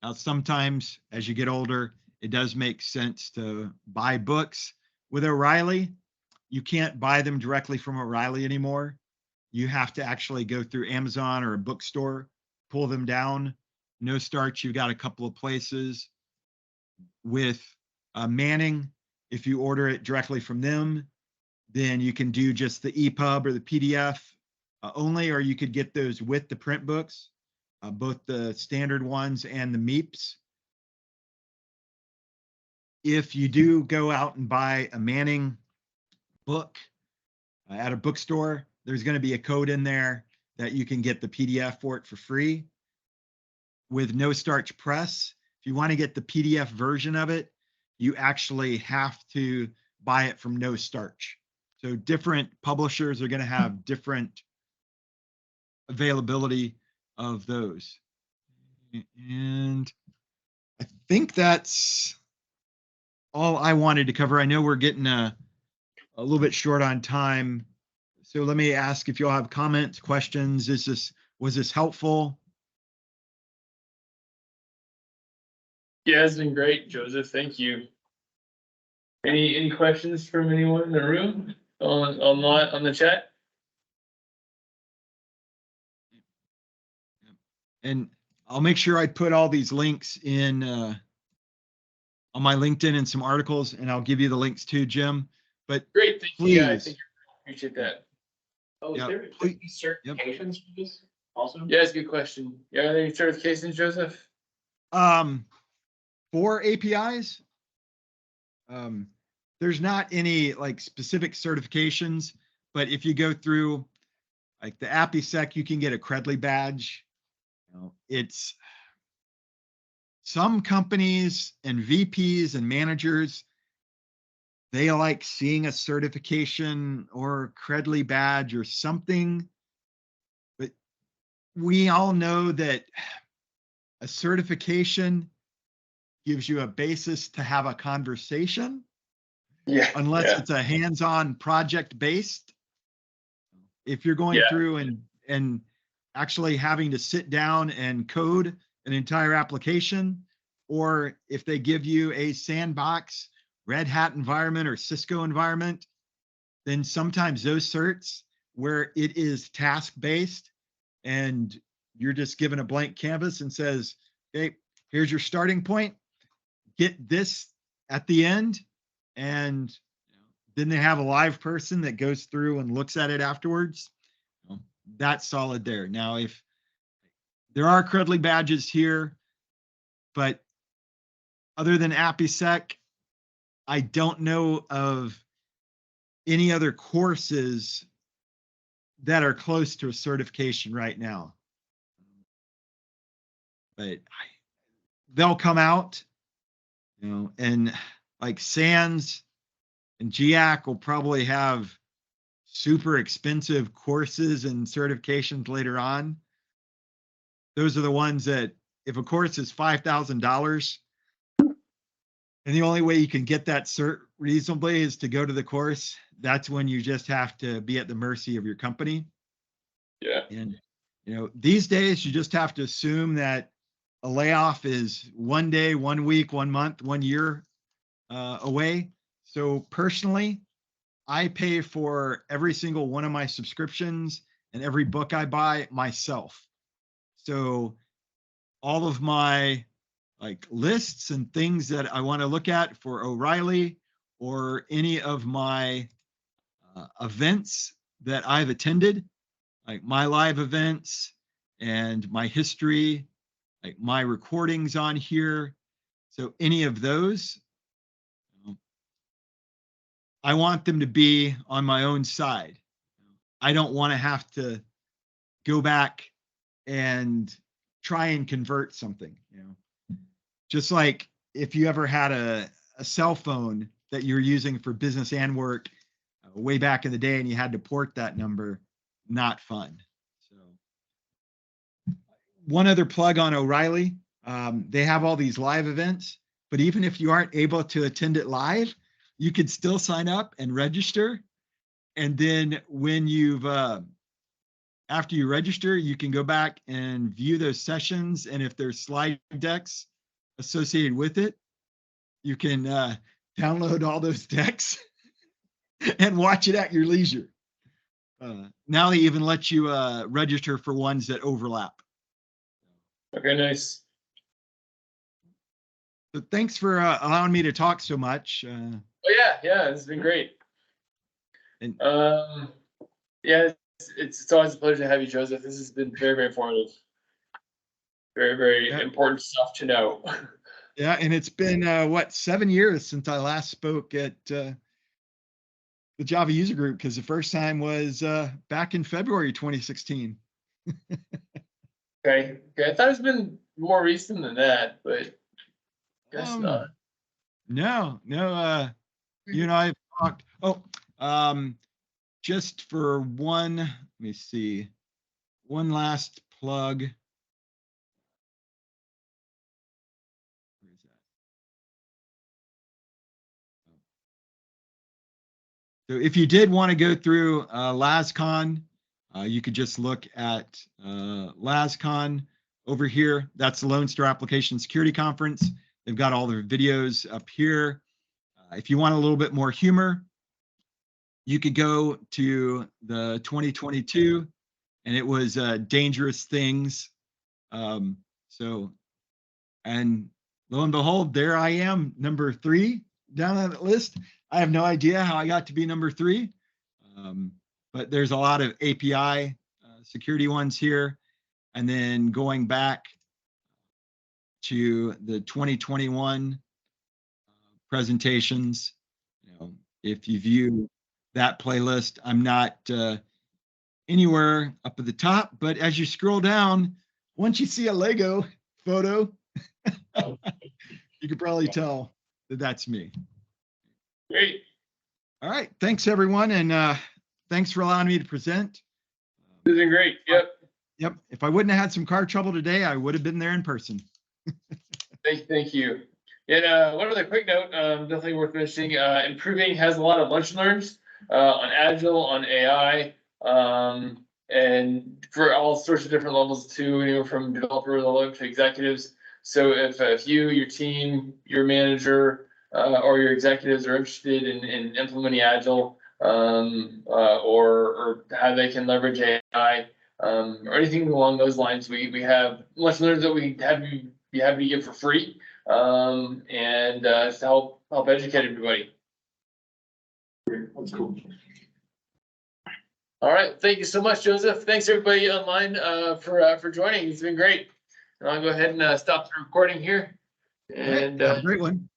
Now, sometimes as you get older, it does make sense to buy books. With O'Reilly, you can't buy them directly from O'Reilly anymore. You have to actually go through Amazon or a bookstore, pull them down. No Starch, you've got a couple of places. With Manning, if you order it directly from them, then you can do just the EPUB or the PDF only, or you could get those with the print books, both the standard ones and the MEEPs. If you do go out and buy a Manning book at a bookstore, there's going to be a code in there that you can get the PDF for it for free. With No Starch Press, if you want to get the PDF version of it, you actually have to buy it from No Starch. So different publishers are going to have different availability of those. And I think that's all I wanted to cover. I know we're getting a little bit short on time. So let me ask if you'll have comments, questions. Was this helpful? Yeah, it's been great, Joseph. Thank you. Any questions from anyone in the room on the chat? And I'll make sure I put all these links in on my LinkedIn and some articles, and I'll give you the links too, Jim. But Great, thank please, you. Yeah, I think I appreciate that. Oh, is Yep. there certifications for this also? Yeah, it's a good question. Yeah, are there any certifications, Joseph? For APIs, there's not any like specific certifications, but if you go through like the AppySec, you can get a Credly badge. You know, it's some companies and VPs and managers, they like seeing a certification or Credly badge or something. But we all know that A certification gives you a basis to have a conversation, Yeah. unless Yeah. it's a hands-on project based. If you're going Yeah. through and actually having to sit down and code an entire application, or if they give you a sandbox, Red Hat environment or Cisco environment, then sometimes those certs where it is task based and you're just given a blank canvas and says, okay, here's your starting point, get this at the end, and then they have a live person that goes through and looks at it afterwards. That's solid there. Now, if there are Crudley badges here, but other than AppySec, I don't know of any other courses that are close to a certification right now. But they'll come out, and like SANS and GIAC will probably have super expensive courses and certifications later on. Those are the ones that if a course is $5,000 and the only way you can get that cert reasonably is to go to the course, that's when you just have to be at the mercy of your company. Yeah. And, these days you just have to assume that a layoff is 1 day, 1 week, 1 month, 1 year away. So personally, I pay for every single one of my subscriptions and every book I buy myself. So all of my like lists and things that I want to look at for O'Reilly or any of my events that I've attended, like my live events and my history, like my recordings on here. So any of those, I want them to be on my own side. I don't want to have to go back and try and convert something, just like if you ever had a cell phone that you're using for business and work way back in the day and you had to port that number, not fun. So one other plug on O'Reilly, they have all these live events, but even if you aren't able to attend it live, you could still sign up and register. And then when you've after you register, you can go back and view those sessions. And if there's slide decks associated with it, you can download all those decks and watch it at your leisure. Now they even let you register for ones that overlap. Okay, nice. So thanks for allowing me to talk so much. Oh yeah, this has been great. And Yeah, it's always a pleasure to have you, Joseph. This has been very, very informative. Very, very important stuff to know. yeah, and it's been 7 years since I last spoke at the Java user group, because the first time was back in February 2016. Okay, I thought it's been more recent than that, but guess not. No, you and I have talked. Just for one, let me see, one last plug. Where is that? So if you did want to go through LASCON, you could just look at LASCON over here. That's the Lone Star Application Security Conference. They've got all their videos up here. If you want a little bit more humor, you could go to the 2022, and it was Dangerous Things. And lo and behold, there I am, number 3 down on that list. I have no idea how I got to be number 3, but there's a lot of API security ones here. And then going back to the 2021 presentations, if you view that playlist, I'm not anywhere up at the top, but as you scroll down, once you see a Lego photo, you can probably tell that that's me. Great. All right. Thanks, everyone. And thanks for allowing me to present. This has been great. Yep. Yep. If I wouldn't have had some car trouble today, I would have been there in person. Thank you. And one other quick note, definitely worth mentioning, Improving has a lot of lunch and learns on Agile, on AI, and for all sorts of different levels too, anywhere from developers all the way to executives. So if you, your team, your manager, or your executives are interested in implementing Agile, or how they can leverage AI, or anything along those lines, we have lunch and learns that we have be happy to give for free, and to help educate everybody. That's cool. All right, thank you so much, Joseph. Thanks everybody online for joining. It's been great. And I'll go ahead and stop the recording here. And Have a great one.